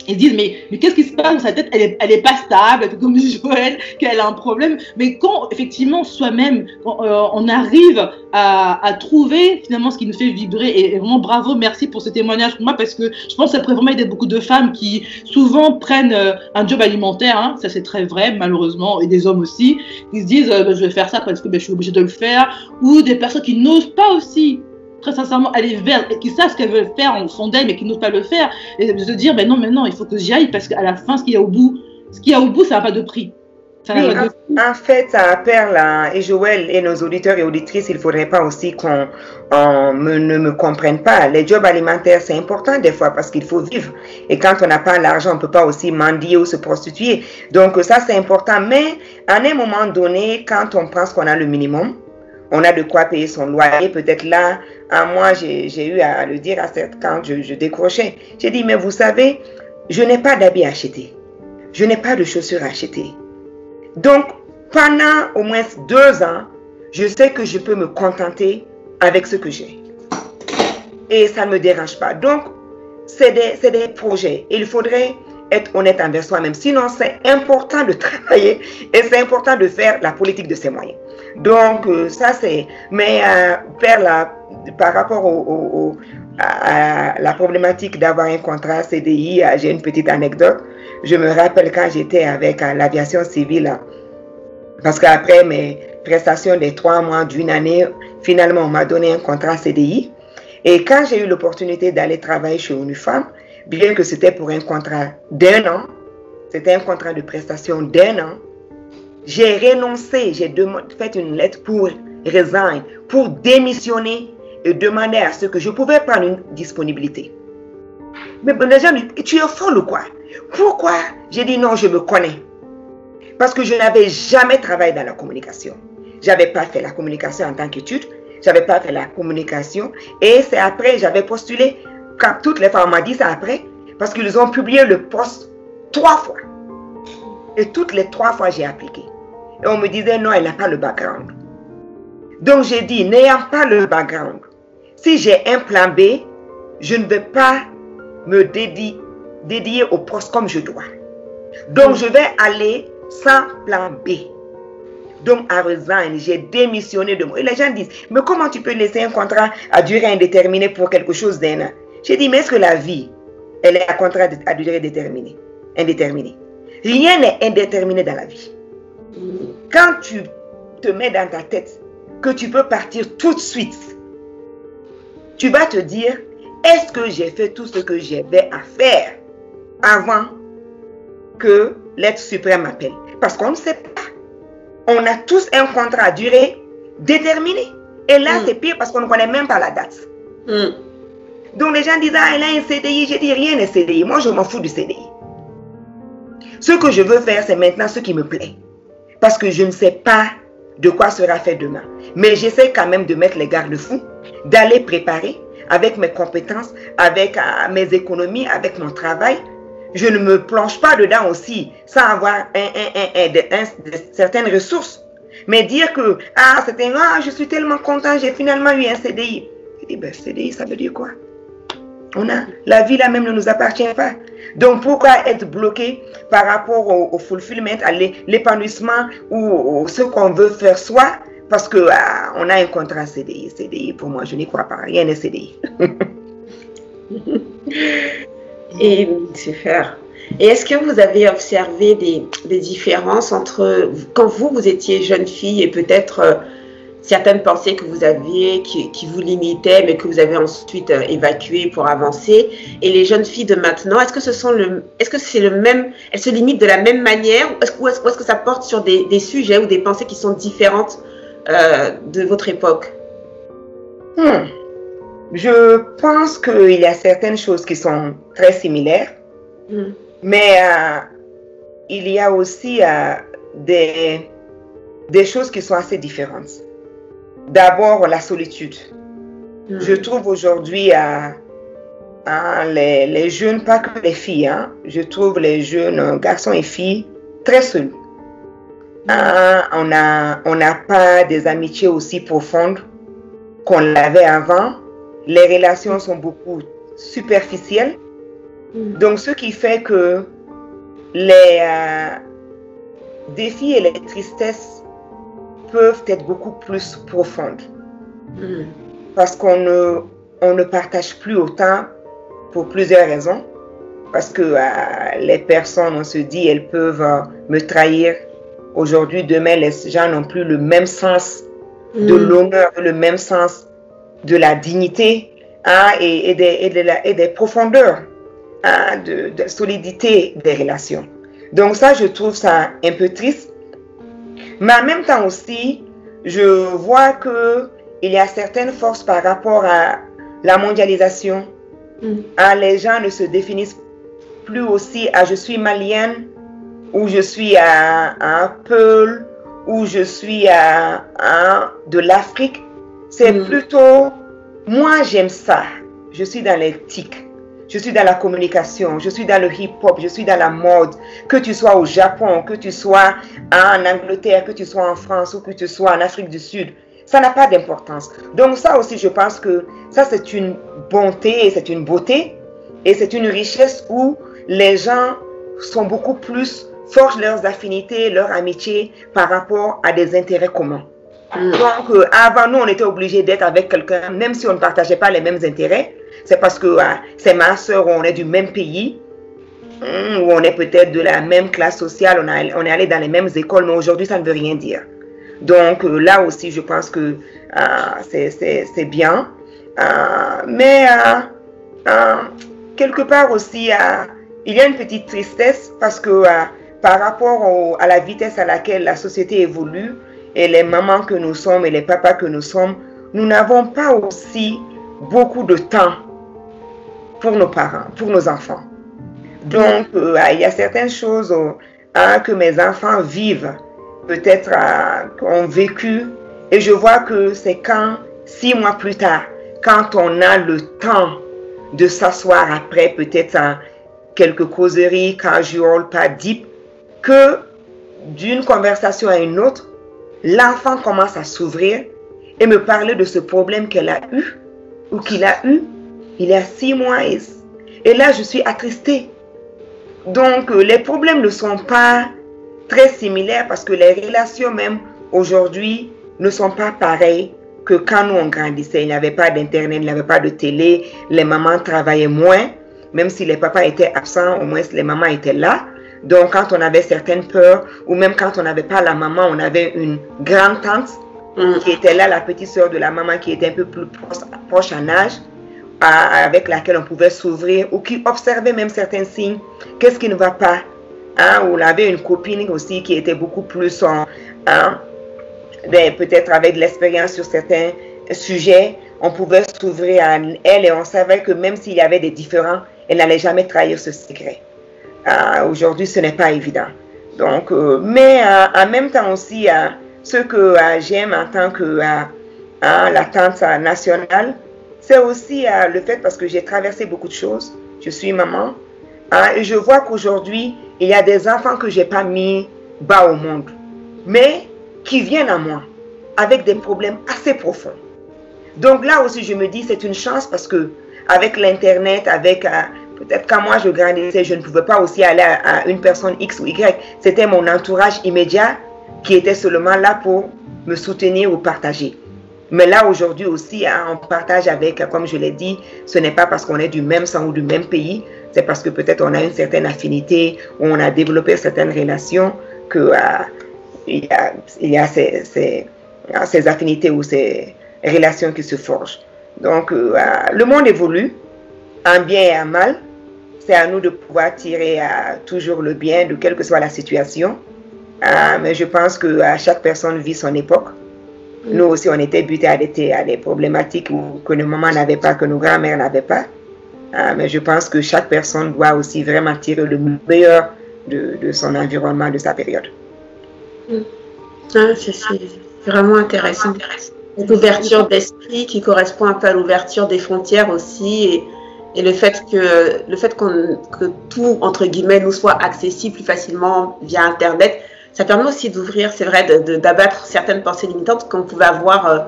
Ils disent, mais qu'est-ce qui se passe dans sa tête? Elle est pas stable, comme dit Joël, qu'elle a un problème. Mais quand, effectivement, soi-même, on arrive à trouver, finalement, ce qui nous fait vibrer, et vraiment bravo, merci pour ce témoignage pour moi, parce que je pense que ça pourrait vraiment aider beaucoup de femmes qui, souvent, prennent un job alimentaire, hein, ça c'est très vrai, malheureusement, et des hommes aussi, qui se disent, je vais faire ça parce que je suis obligée de le faire, ou des personnes qui n'osent pas aussi, très sincèrement, aller vers, et qui savent ce qu'elles veulent faire en fond d'elles, mais qui n'osent pas le faire, et de se dire, ben non, il faut que j'y aille, parce qu'à la fin, ce qu'il y a au bout, ça n'a pas de prix. Oui, en fait, Perle et Joël et nos auditeurs et auditrices, il ne faudrait pas aussi qu'on ne me comprenne pas. Les jobs alimentaires, c'est important des fois parce qu'il faut vivre. Et quand on n'a pas l'argent, on ne peut pas aussi mendier ou se prostituer. Donc ça, c'est important. Mais à un moment donné, quand on pense qu'on a le minimum, on a de quoi payer son loyer. Peut-être là, moi, j'ai eu à le dire quand je décrochais. J'ai dit, mais vous savez, je n'ai pas d'habits à acheter. Je n'ai pas de chaussures à acheter. Donc, pendant au moins 2 ans, je sais que je peux me contenter avec ce que j'ai. Et ça ne me dérange pas. Donc, c'est des projets. Il faudrait être honnête envers soi-même. Sinon, c'est important de travailler et c'est important de faire la politique de ses moyens. Donc, ça c'est... Mais par rapport à la problématique d'avoir un contrat CDI, j'ai une petite anecdote. Je me rappelle quand j'étais avec l'aviation civile, parce qu'après mes prestations des 3 mois d'une année, finalement on m'a donné un contrat CDI. Et quand j'ai eu l'opportunité d'aller travailler chez Unifam, bien que c'était pour un contrat d'1 an, c'était un contrat de prestation d'1 an, j'ai renoncé, j'ai fait une lettre pour resign, pour démissionner et demander à ceux que je pouvais prendre une disponibilité. Mais les gens me disent, tu es folle ou quoi? Pourquoi? J'ai dit non, je me connais. Parce que je n'avais jamais travaillé dans la communication. Je n'avais pas fait la communication en tant qu'étude. Je n'avais pas fait la communication. Et c'est après, j'avais postulé. Quand toutes les femmes m'ont dit ça après, parce qu'ils ont publié le poste 3 fois. Et toutes les 3 fois, j'ai appliqué. Et on me disait non, elle n'a pas le background. Donc j'ai dit, n'ayant pas le background, si j'ai un plan B, je ne vais pas me dédier au poste comme je dois. Donc je vais aller sans plan B. Donc à resign, j'ai démissionné de moi. Et les gens disent, mais comment tu peux laisser un contrat à durée indéterminée pour quelque chose d'1 an? J'ai dit, mais est-ce que la vie, elle est à contrat à durée indéterminée? Rien n'est indéterminé dans la vie. Quand tu te mets dans ta tête que tu peux partir tout de suite, tu vas te dire, est-ce que j'ai fait tout ce que j'avais à faire avant que l'être suprême m'appelle? Parce qu'on ne sait pas. On a tous un contrat à durée déterminée. Et là, c'est pire parce qu'on ne connaît même pas la date. Donc les gens disent, ah, elle a un CDI. J'ai dit, rien n'est CDI. Moi, je m'en fous du CDI. Ce que je veux faire, c'est maintenant ce qui me plaît. Parce que je ne sais pas de quoi sera fait demain. Mais j'essaie quand même de mettre les garde-fous, d'aller préparer avec mes compétences, avec mes économies, avec mon travail. Je ne me plonge pas dedans aussi sans avoir certaines ressources. Mais dire que, je suis tellement content, j'ai finalement eu un CDI. Je dis, ben, CDI, ça veut dire quoi? La vie là même ne nous appartient pas. Donc pourquoi être bloqué par rapport au fulfillment, à l'épanouissement ou ce qu'on veut faire soi parce que on a un contrat CDI. CDI pour moi, je n'y crois pas. Rien n'est CDI. Et super. Et est-ce que vous avez observé des différences entre quand vous étiez jeune fille et peut-être certaines pensées que vous aviez qui vous limitaient mais que vous avez ensuite évacuées pour avancer, et les jeunes filles de maintenant, est-ce que c'est le même, elles se limitent de la même manière, ou est-ce que ça porte sur des sujets ou des pensées qui sont différentes de votre époque? Je pense qu'il y a certaines choses qui sont très similaires, mais il y a aussi des choses qui sont assez différentes. D'abord, la solitude. Je trouve aujourd'hui les jeunes, pas que les filles, hein, je trouve les jeunes garçons et filles très seuls. On n'a pas des amitiés aussi profondes qu'on l'avait avant. Les relations sont beaucoup superficielles. Donc, ce qui fait que les défis et les tristesses peuvent être beaucoup plus profondes. Parce qu'on ne partage plus autant pour plusieurs raisons. Parce que les personnes, on se dit, elles peuvent me trahir. Aujourd'hui, demain, les gens n'ont plus le même sens de l'honneur, le même sens de la dignité et des profondeurs, de solidité des relations. Donc ça, je trouve ça un peu triste. Mais en même temps aussi, je vois qu'il y a certaines forces par rapport à la mondialisation. Les gens ne se définissent plus aussi à je suis malienne, ou je suis à Peul, ou je suis de l'Afrique. C'est plutôt, moi j'aime ça. Je suis dans l'éthique, je suis dans la communication, je suis dans le hip-hop, je suis dans la mode. Que tu sois au Japon, que tu sois en Angleterre, que tu sois en France ou que tu sois en Afrique du Sud, ça n'a pas d'importance. Donc ça aussi, je pense que ça c'est une bonté et c'est une beauté et c'est une richesse où les gens sont beaucoup plus, forgent leurs affinités, leur amitié par rapport à des intérêts communs. Donc avant, nous on était obligés d'être avec quelqu'un, même si on ne partageait pas les mêmes intérêts. C'est parce que c'est ma soeur, on est du même pays, ou on est peut-être de la même classe sociale, on est allé dans les mêmes écoles, mais aujourd'hui ça ne veut rien dire. Donc là aussi je pense que c'est bien. Mais quelque part aussi, il y a une petite tristesse parce que par rapport à la vitesse à laquelle la société évolue et les mamans que nous sommes et les papas que nous sommes, nous n'avons pas aussi beaucoup de temps pour nos parents, pour nos enfants. Donc, il y a certaines choses que mes enfants vivent, peut-être ont vécu, et je vois que c'est quand, 6 mois plus tard, quand on a le temps de s'asseoir après, peut-être quelques causeries casual, pas deep, que d'une conversation à une autre, l'enfant commence à s'ouvrir et me parler de ce problème qu'elle a eu ou qu'il a eu il y a 6 mois. Et là, je suis attristée. Donc, les problèmes ne sont pas très similaires parce que les relations même aujourd'hui ne sont pas pareilles que quand nous on grandissait. Il n'y avait pas d'internet, il n'y avait pas de télé, les mamans travaillaient moins. Même si les papas étaient absents, au moins les mamans étaient là. Donc, quand on avait certaines peurs, ou même quand on n'avait pas la maman, on avait une grande-tante qui était là, la petite soeur de la maman qui était un peu plus proche en âge, avec laquelle on pouvait s'ouvrir, ou qui observait même certains signes. Qu'est-ce qui ne va pas? Ou on avait une copine aussi qui était beaucoup plus, peut-être avec de l'expérience sur certains sujets. On pouvait s'ouvrir à elle et on savait que même s'il y avait des différends, elle n'allait jamais trahir ce secret. Aujourd'hui, ce n'est pas évident. Donc, mais en même temps aussi, ce que j'aime en tant que la tante nationale, c'est aussi le fait parce que j'ai traversé beaucoup de choses. Je suis maman. Et je vois qu'aujourd'hui, il y a des enfants que je n'ai pas mis bas au monde, mais qui viennent à moi avec des problèmes assez profonds. Donc là aussi, je me dis, c'est une chance parce que avec l'Internet, avec peut-être quand moi je grandissais, je ne pouvais pas aussi aller à une personne X ou Y. C'était mon entourage immédiat qui était seulement là pour me soutenir ou partager. Mais là, aujourd'hui aussi, on partage avec, comme je l'ai dit, ce n'est pas parce qu'on est du même sang ou du même pays, c'est parce que peut-être on a une certaine affinité ou on a développé certaines relations que il y a ces affinités ou ces relations qui se forgent. Donc, le monde évolue, en bien et en mal. C'est à nous de pouvoir tirer toujours le bien de quelle que soit la situation. Mais je pense que chaque personne vit son époque. Nous aussi, on était butés à des problématiques que nos mamans n'avaient pas, que nos grands-mères n'avaient pas. Mais je pense que chaque personne doit aussi vraiment tirer le meilleur de son environnement, de sa période. C'est vraiment intéressant. L'ouverture d'esprit qui correspond un peu à l'ouverture des frontières aussi et le fait que tout, entre guillemets, nous soit accessible plus facilement via Internet, ça permet aussi d'ouvrir, c'est vrai, d'abattre certaines pensées limitantes qu'on pouvait avoir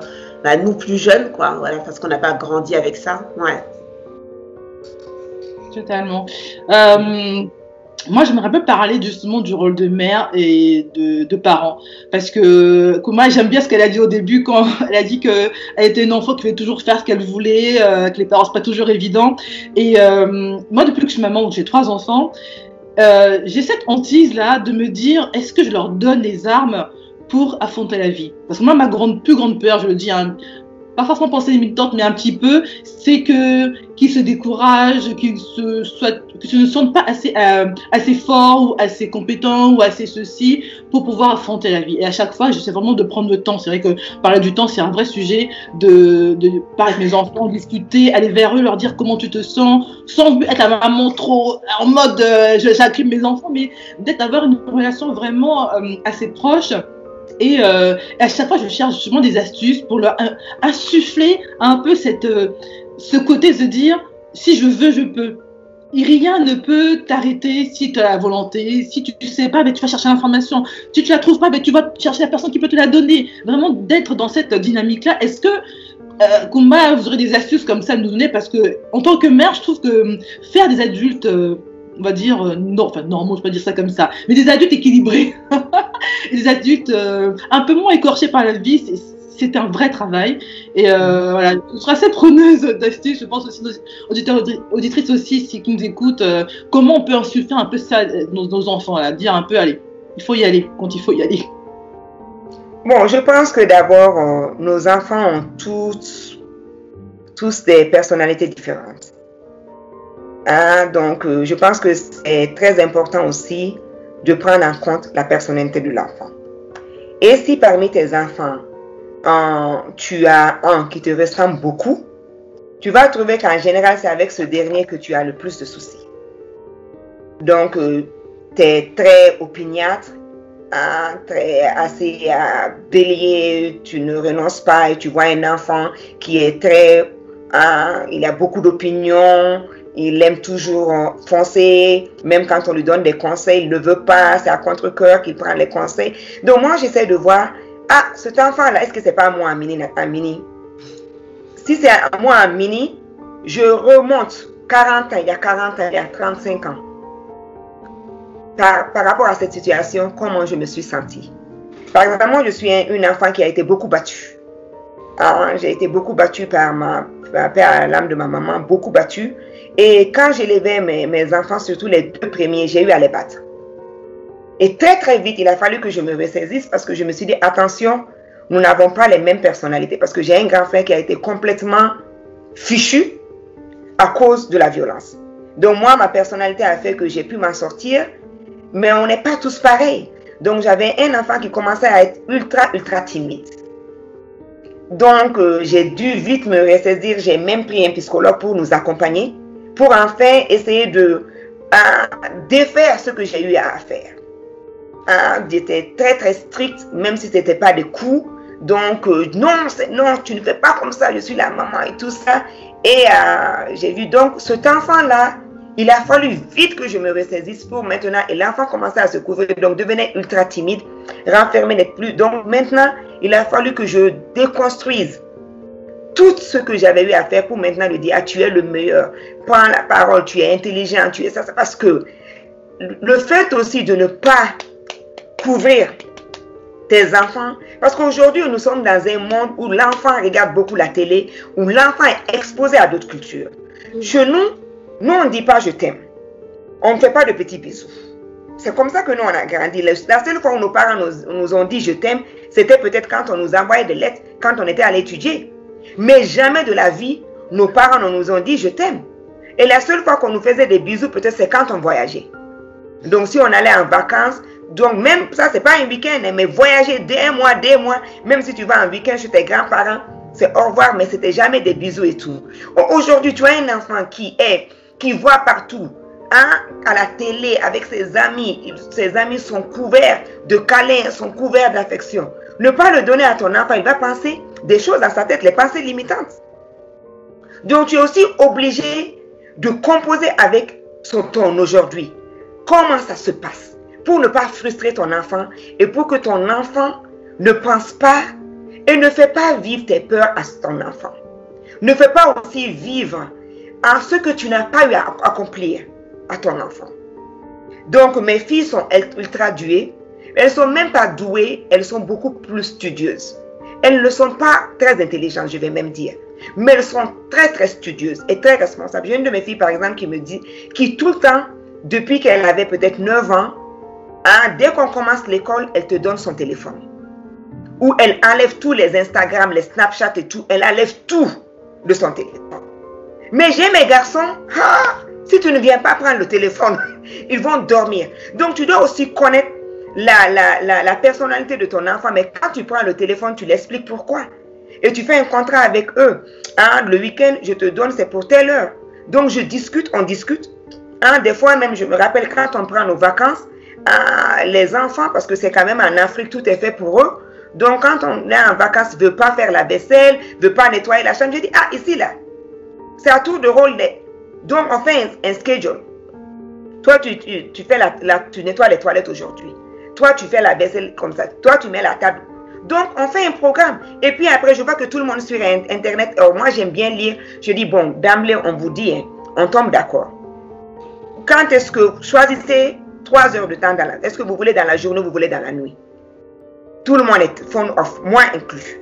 nous plus jeunes, quoi, voilà, parce qu'on n'a pas grandi avec ça. Ouais. Totalement. Moi, j'aimerais un peu parler justement du rôle de mère et de parents. Parce que moi, j'aime bien ce qu'elle a dit au début quand elle a dit qu'elle était une enfant qui voulait toujours faire ce qu'elle voulait, que les parents, c'est pas toujours évident. Et moi, depuis que je suis maman, j'ai 3 enfants, j'ai cette hantise-là de me dire, est-ce que je leur donne les armes pour affronter la vie? Parce que moi, ma plus grande peur, je le dis, hein, pas forcément penser limitante, mais un petit peu, c'est qu'ils se découragent, qu'ils ne sentent pas assez forts ou assez compétents ou assez ceci pour pouvoir affronter la vie. Et à chaque fois, j'essaie vraiment de prendre le temps. C'est vrai que parler du temps, c'est un vrai sujet, de parler avec mes enfants, discuter, aller vers eux, leur dire comment tu te sens, sans être la maman trop en mode j'accueille mes enfants, mais d'être avoir une relation vraiment assez proche. Et à chaque fois, je cherche justement des astuces pour leur insuffler un peu ce côté de se dire, si je veux, je peux. Et rien ne peut t'arrêter si tu as la volonté. Si tu ne sais pas, ben, tu vas chercher l'information. Si tu ne la trouves pas, ben, tu vas chercher la personne qui peut te la donner. Vraiment, d'être dans cette dynamique-là. Est-ce que, Koumba, vous aurez des astuces comme ça à nous donner? Parce que, en tant que mère, je trouve que faire des adultes... on va dire, non, enfin normaux, je peux pas dire ça comme ça, mais des adultes équilibrés, des adultes un peu moins écorchés par la vie, c'est un vrai travail. Et voilà, je serai assez preneuse d'acheter, je pense aussi nos auditeurs, auditrices aussi, qui nous écoutent, comment on peut insuffler un peu ça, nos enfants, là, dire un peu, allez, il faut y aller, quand il faut y aller. Bon, je pense que d'abord, nos enfants ont tous des personnalités différentes. Donc, je pense que c'est très important aussi de prendre en compte la personnalité de l'enfant. Et si parmi tes enfants, tu as un qui te ressemble beaucoup, tu vas trouver qu'en général, c'est avec ce dernier que tu as le plus de soucis. Donc, tu es très opiniâtre, assez bélier, tu ne renonces pas et tu vois un enfant qui est très... il a beaucoup d'opinions. Il aime toujours foncer, même quand on lui donne des conseils, il ne le veut pas, c'est à contre-cœur qu'il prend les conseils. Donc moi, j'essaie de voir, cet enfant-là, est-ce que c'est pas moi, Amini? Si c'est moi, Amini, je remonte 40 ans, il y a 40 ans, il y a 35 ans. Par rapport à cette situation, comment je me suis sentie? Par exemple, moi, je suis une enfant qui a été beaucoup battue. J'ai été beaucoup battue par l'âme de ma maman, beaucoup battue. Et quand j'élevais mes enfants, surtout les 2 premiers, j'ai eu à les battre. Et très très vite, il a fallu que je me ressaisisse parce que je me suis dit, attention, nous n'avons pas les mêmes personnalités. Parce que j'ai un grand frère qui a été complètement fichu à cause de la violence. Donc moi, ma personnalité a fait que j'ai pu m'en sortir, mais on n'est pas tous pareils. Donc j'avais un enfant qui commençait à être ultra timide. Donc j'ai dû vite me ressaisir, j'ai même pris un psychologue pour nous accompagner, pour enfin essayer de défaire ce que j'ai eu à faire. J'étais très très stricte, même si ce n'était pas des coups. Donc, non, tu ne fais pas comme ça, je suis la maman et tout ça. Et j'ai vu donc cet enfant-là, il a fallu vite que je me ressaisisse pour maintenant. Et l'enfant commençait à se couvrir, donc devenait ultra timide, renfermé n'est plus. Donc maintenant, il a fallu que je déconstruise tout ce que j'avais eu à faire pour maintenant lui dire, tu es le meilleur, prends la parole, tu es intelligent, tu es ça. Parce que le fait aussi de ne pas couvrir tes enfants, parce qu'aujourd'hui nous sommes dans un monde où l'enfant regarde beaucoup la télé, où l'enfant est exposé à d'autres cultures. Chez nous, on ne dit pas je t'aime, on ne fait pas de petits bisous. C'est comme ça que nous on a grandi. La seule fois où nos parents nous ont dit je t'aime, c'était peut-être quand on nous envoyait des lettres, quand on était allé étudier. Mais jamais de la vie, nos parents nous ont dit je t'aime. Et la seule fois qu'on nous faisait des bisous, peut-être c'est quand on voyageait. Donc si on allait en vacances, donc même ça c'est pas un week-end, mais voyager des mois, même si tu vas en week-end chez tes grands-parents, c'est au revoir, mais c'était jamais des bisous et tout. Aujourd'hui, tu as un enfant qui voit partout, à la télé avec ses amis sont couverts de câlins, sont couverts d'affection. Ne pas le donner à ton enfant, il va penser des choses dans sa tête, les pensées limitantes. Donc tu es aussi obligé de composer avec ton aujourd'hui. Comment ça se passe? Pour ne pas frustrer ton enfant et pour que ton enfant ne pense pas Et ne fais pas vivre tes peurs à ton enfant. Ne fais pas aussi vivre à ce que tu n'as pas eu à accomplir à ton enfant. Donc, mes filles sont ultra douées. Elles ne sont même pas douées, elles sont beaucoup plus studieuses. Elles ne sont pas très intelligentes, je vais même dire. Mais elles sont très, très studieuses et très responsables. J'ai une de mes filles, par exemple, qui me dit, qui tout le temps, depuis qu'elle avait peut-être 9 ans, dès qu'on commence l'école, elle te donne son téléphone. Ou elle enlève tous les Instagram, les Snapchat et tout. Elle enlève tout de son téléphone. Mais j'ai mes garçons, si tu ne viens pas prendre le téléphone, ils vont dormir. Donc tu dois aussi connaître la personnalité de ton enfant. Mais quand tu prends le téléphone, tu l'expliques pourquoi. Et tu fais un contrat avec eux. Le week-end, je te donne, c'est pour telle heure. Donc je discute, on discute. Des fois même, je me rappelle quand on prend nos vacances, les enfants, parce que c'est quand même en Afrique, tout est fait pour eux. Donc quand on est en vacances, ne veut pas faire la vaisselle, ne veut pas nettoyer la chambre, je dis, ici là, c'est à tour de rôle. Donc on fait un schedule. Toi, tu nettoies les toilettes aujourd'hui. Toi, tu fais la vaisselle comme ça. Toi, tu mets la table. Donc, on fait un programme. Et puis après, je vois que tout le monde sur Internet, moi, j'aime bien lire. Je dis, bon, d'emblée, on vous dit, on tombe d'accord. Quand est-ce que, choisissez 3 heures de temps dans est-ce que vous voulez dans la journée ou vous voulez dans la nuit? Tout le monde est phone off, moi inclus.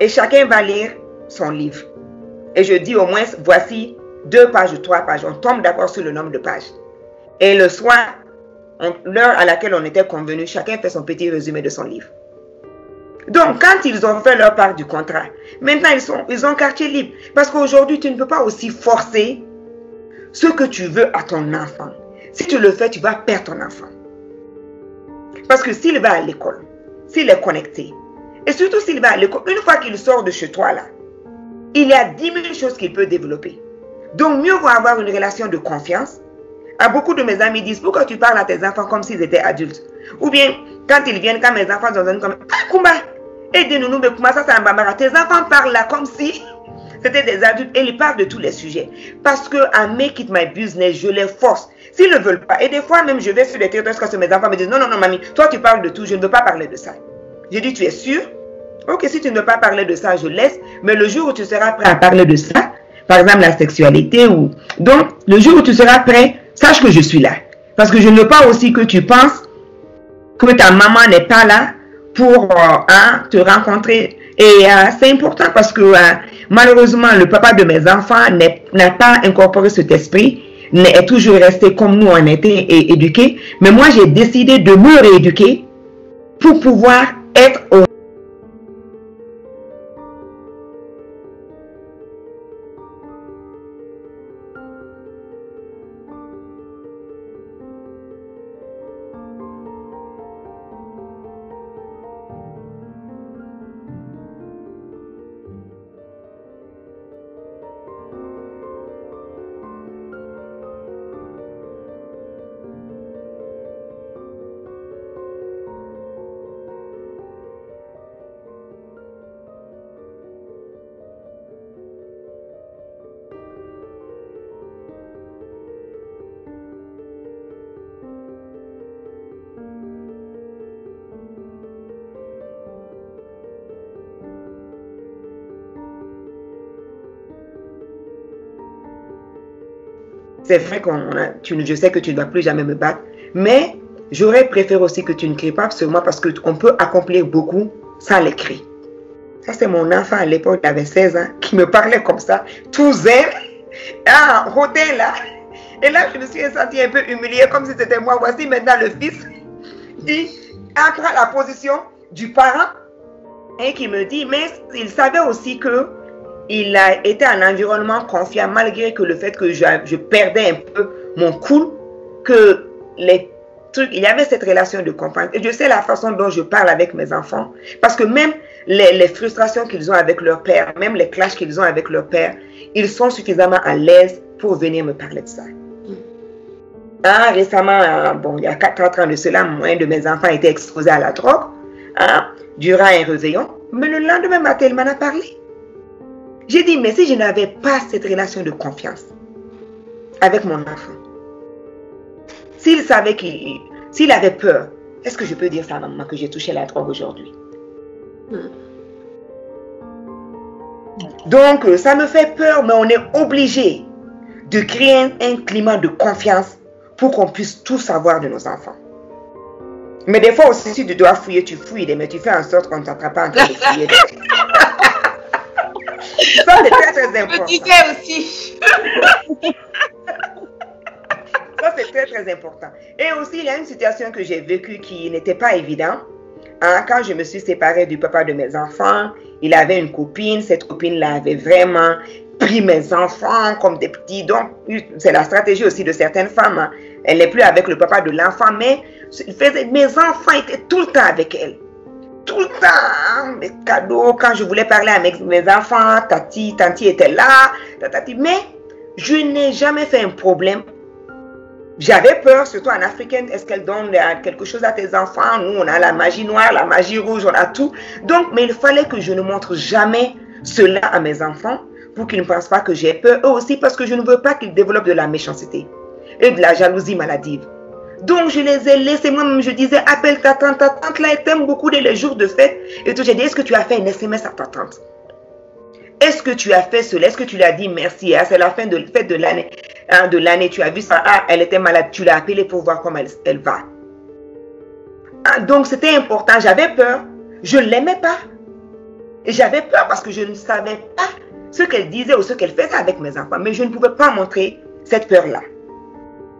Et chacun va lire son livre. Et je dis au moins, voici 2 pages ou 3 pages. On tombe d'accord sur le nombre de pages. Et le soir, l'heure à laquelle on était convenu, chacun fait son petit résumé de son livre. Donc, quand ils ont fait leur part du contrat, maintenant ils ont quartier libre. Parce qu'aujourd'hui, tu ne peux pas aussi forcer ce que tu veux à ton enfant. Si tu le fais, tu vas perdre ton enfant. Parce que s'il va à l'école, s'il est connecté, et surtout s'il va à l'école, une fois qu'il sort de chez toi là, il y a 10 000 choses qu'il peut développer. Donc, mieux vaut avoir une relation de confiance. Beaucoup de mes amis disent, pourquoi tu parles à tes enfants comme s'ils étaient adultes? Ou bien, quand ils viennent, quand mes enfants sont comme, Kumba, aidez-nous, mais Kumba, ça c'est un bambara. Tes enfants parlent là comme si c'était des adultes et ils parlent de tous les sujets. Parce que à make it my business, je les force. S'ils ne veulent pas, et des fois même je vais sur les territoires parce que mes enfants me disent, non, mamie, toi tu parles de tout, je ne veux pas parler de ça. Je dis, tu es sûr? Ok, si tu ne veux pas parler de ça, je laisse. Mais le jour où tu seras prêt à parler de ça, par exemple la sexualité, donc le jour où tu seras prêt, sache que je suis là. Parce que je ne veux pas aussi que tu penses que ta maman n'est pas là pour te rencontrer. Et c'est important parce que malheureusement, le papa de mes enfants n'a pas incorporé cet esprit, est toujours resté comme nous on était éduqués. Mais moi, j'ai décidé de me rééduquer pour pouvoir être au C'est vrai je sais que tu ne vas plus jamais me battre, mais j'aurais préféré aussi que tu ne cries pas sur moi parce qu'on peut accomplir beaucoup sans les cris. Ça, c'est mon enfant à l'époque, il avait 16 ans, qui me parlait comme ça, tout zen, hôtel là. Et là, je me suis sentie un peu humiliée, comme si c'était moi. Voici maintenant le fils qui prend la position du parent et qui me dit, mais il savait aussi que il a été en environnement confiant malgré que le fait que je perdais un peu mon cool, que les trucs, il y avait cette relation de confiance. Et je sais la façon dont je parle avec mes enfants. Parce que même les frustrations qu'ils ont avec leur père, même les clashs qu'ils ont avec leur père, ils sont suffisamment à l'aise pour venir me parler de ça. Récemment, il y a 4 ans de cela, un de mes enfants était exposé à la drogue durant un réveillon. Mais le lendemain matin, il m'en a parlé. J'ai dit, mais si je n'avais pas cette relation de confiance avec mon enfant, s'il savait s'il avait peur, est-ce que je peux dire ça à maman que j'ai touché la drogue aujourd'hui? Donc, ça me fait peur, mais on est obligé de créer un climat de confiance pour qu'on puisse tout savoir de nos enfants. Mais des fois aussi, si tu dois fouiller, tu fouilles, mais tu fais en sorte qu'on ne t'attrape pas en train de fouiller. Ça, c'est très, très important. Je disais aussi. Ça, c'est très, très important. Et aussi, il y a une situation que j'ai vécue qui n'était pas évidente. Quand je me suis séparée du papa de mes enfants, il avait une copine. Cette copine-là avait vraiment pris mes enfants comme des petits. Donc, c'est la stratégie aussi de certaines femmes. Hein. Elle n'est plus avec le papa de l'enfant, mais mes enfants étaient tout le temps avec elle. Tout le temps, hein, mes cadeaux. Quand je voulais parler à mes enfants, tanti était là. Mais je n'ai jamais fait un problème. J'avais peur, surtout en africaine, est-ce qu'elle donne quelque chose à tes enfants? Nous, on a la magie noire, la magie rouge, on a tout. Donc, mais il fallait que je ne montre jamais cela à mes enfants pour qu'ils ne pensent pas que j'ai peur. Eux aussi, parce que je ne veux pas qu'ils développent de la méchanceté et de la jalousie maladive. Donc, je les ai laissés. Moi-même, je disais, appelle ta tante là, elle t'aime beaucoup dès les jours de fête. Et tout, j'ai dit, est-ce que tu as fait un SMS à ta tante? Est-ce que tu as fait cela? Est-ce que tu lui as dit merci? C'est la fin de fête de l'année. Tu as vu ça. Elle était malade. Tu l'as appelée pour voir comment elle va. Donc, c'était important. J'avais peur. Je ne l'aimais pas. Et j'avais peur parce que je ne savais pas ce qu'elle disait ou ce qu'elle faisait avec mes enfants. Mais je ne pouvais pas montrer cette peur-là.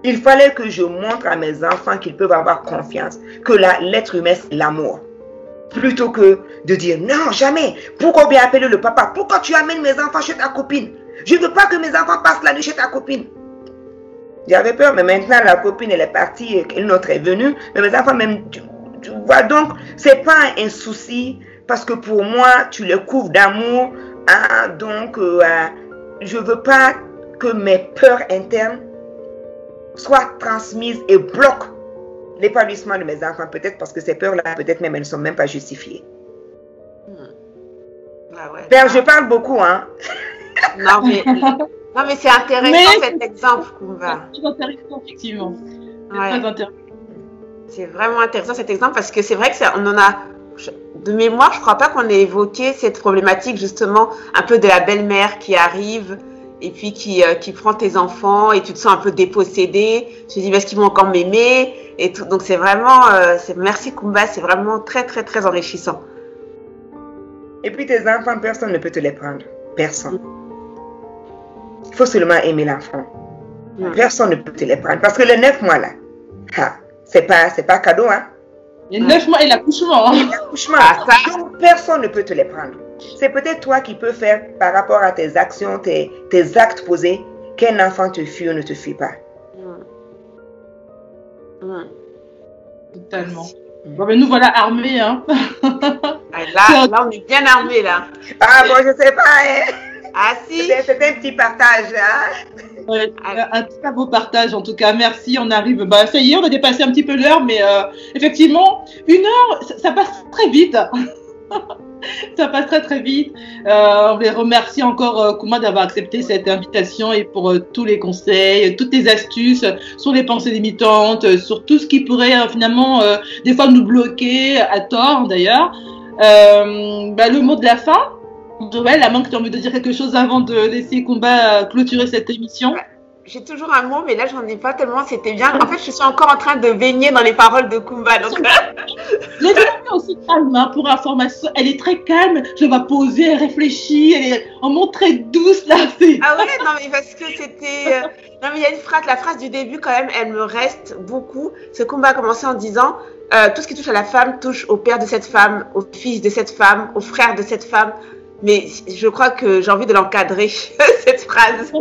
Il fallait que je montre à mes enfants qu'ils peuvent avoir confiance. Que l'être humain, c'est l'amour. Plutôt que de dire non, jamais. Pourquoi bien appeler le papa? Pourquoi tu amènes mes enfants chez ta copine? Je ne veux pas que mes enfants passent la nuit chez ta copine. J'avais peur, mais maintenant la copine elle est partie, une autre est venue. Mais mes enfants même, tu vois, donc c'est pas un souci parce que pour moi tu les couvres d'amour. Donc je veux pas que mes peurs internes soient transmises et bloquent l'épanouissement de mes enfants, peut-être parce que ces peurs-là, peut-être même, elles ne sont même pas justifiées. Ah ouais. Père, je parle beaucoup, hein. Non, mais c'est intéressant cet exemple, Kumba. C'est intéressant, effectivement. Ouais. Très intéressant. C'est vraiment intéressant cet exemple parce que c'est vrai que on en a, de mémoire, je ne crois pas qu'on ait évoqué cette problématique justement un peu de la belle-mère qui arrive et puis qui prend tes enfants et tu te sens un peu dépossédé. Tu te dis, est-ce qu'ils vont encore m'aimer et tout. Donc c'est vraiment, merci Kumba, c'est vraiment très très très enrichissant. Et puis tes enfants, personne ne peut te les prendre. Personne. Il faut seulement aimer l'enfant. Personne ne peut te les prendre. Parce que les 9 mois là, c'est pas cadeau, hein. Les 9 mois et l'accouchement. L'accouchement. Donc personne ne peut te les prendre. C'est peut-être toi qui peux faire par rapport à tes actions, tes actes posés, qu'un enfant te fuit ou ne te fuit pas. Totalement. Bon, ben nous voilà armés, hein. Là, on est bien armés, là. Bon, je sais pas, hein. Ah si. C'est un petit partage, hein. Ouais, un très beau partage en tout cas, merci, on arrive, ça y est, on a dépassé un petit peu l'heure, mais effectivement, 1 heure, ça passe très vite. Ça passe très très vite. On les remercie encore, Kouma, d'avoir accepté cette invitation et pour tous les conseils, toutes les astuces sur les pensées limitantes, sur tout ce qui pourrait finalement des fois nous bloquer, à tort d'ailleurs. Le mot de la fin, Joël, à moins que tu aies envie de dire quelque chose avant de laisser Koumba clôturer cette émission. J'ai toujours un mot, mais là, j'en ai pas tellement. C'était bien. En fait, je suis encore en train de baigner dans les paroles de Koumba. Donc... Les est aussi calme, hein, pour information. Elle est très calme. Je vais poser, elle réfléchit. Elle est en mode très douce, là. Ah ouais, non, mais parce que c'était... Non, mais il y a une phrase, la phrase du début, quand même, elle me reste beaucoup. Ce Koumba a commencé en disant tout ce qui touche à la femme touche au père de cette femme, au fils de cette femme, au frère de cette femme. Mais je crois que j'ai envie de l'encadrer, cette phrase,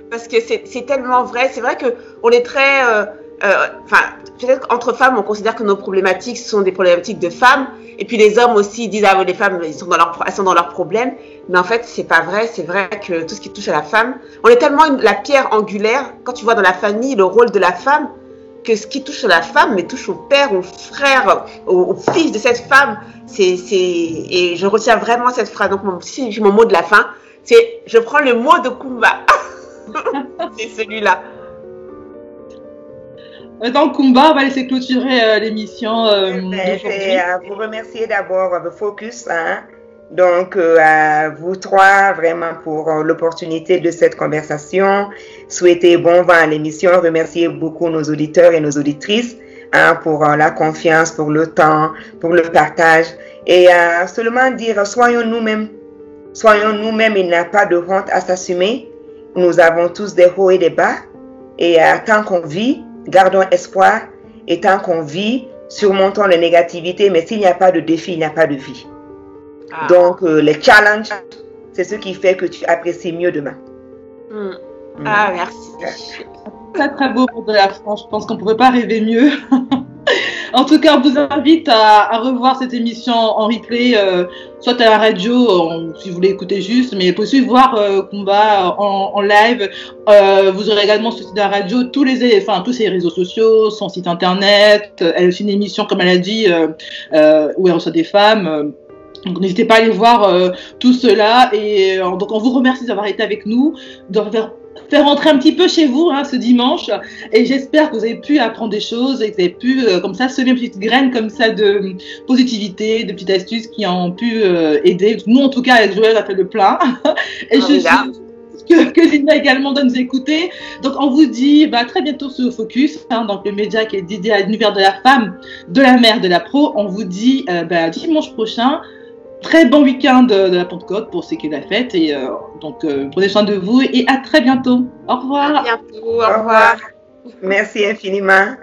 parce que c'est tellement vrai. C'est vrai qu'on est très... peut-être qu'entre femmes, on considère que nos problématiques sont des problématiques de femmes. Et puis les hommes aussi disent, ah, les femmes, elles sont dans leurs problèmes. Mais en fait, c'est pas vrai. C'est vrai que tout ce qui touche à la femme, on est tellement la pierre angulaire. Quand tu vois dans la famille le rôle de la femme, que ce qui touche à la femme, mais touche au père, au frère, au fils de cette femme. Et je retiens vraiment cette phrase. Donc, si j'ai mon mot de la fin, c'est je prends le mot de Koumba. C'est celui-là. Donc, Koumba, on va laisser clôturer l'émission. C'est à vous remercier d'abord, Focus, hein, Donc, à vous trois, vraiment pour l'opportunité de cette conversation. Souhaiter bon vent à l'émission. Remercier beaucoup nos auditeurs et nos auditrices pour la confiance, pour le temps, pour le partage. Et seulement dire, soyons nous-mêmes. Soyons nous-mêmes, il n'y a pas de honte à s'assumer. Nous avons tous des hauts et des bas. Et tant qu'on vit, gardons espoir. Et tant qu'on vit, surmontons les négativités. Mais s'il n'y a pas de défi, il n'y a pas de vie. Donc, les challenges, c'est ce qui fait que tu apprécies mieux demain. Merci. Très, très beau pour de la France. Je pense qu'on ne pourrait pas rêver mieux. En tout cas, on vous invite à revoir cette émission en replay, soit à la radio, si vous voulez écouter juste, mais pour suivre voir Kumba en live. Vous aurez également sur le site de la radio tous ses réseaux sociaux, son site internet. Elle a aussi une émission, comme elle a dit, où elle reçoit des femmes. Donc n'hésitez pas à aller voir tout cela. Et donc on vous remercie d'avoir été avec nous, de faire rentrer un petit peu chez vous ce dimanche, et j'espère que vous avez pu apprendre des choses et que vous avez pu comme ça semer une petite graine comme ça de positivité, de petites astuces qui ont pu aider. Nous en tout cas avec Joël on a fait le plein et je suis que Lina également de nous écouter. Donc on vous dit très bientôt sur Focus, donc le média qui est dédié à l'univers de la femme, de la mère, de la pro. On vous dit dimanche prochain. Très bon week-end de la Pentecôte pour ceux qui la fête. Et donc, prenez soin de vous et à très bientôt. Au revoir. À bientôt. Au revoir. Merci infiniment.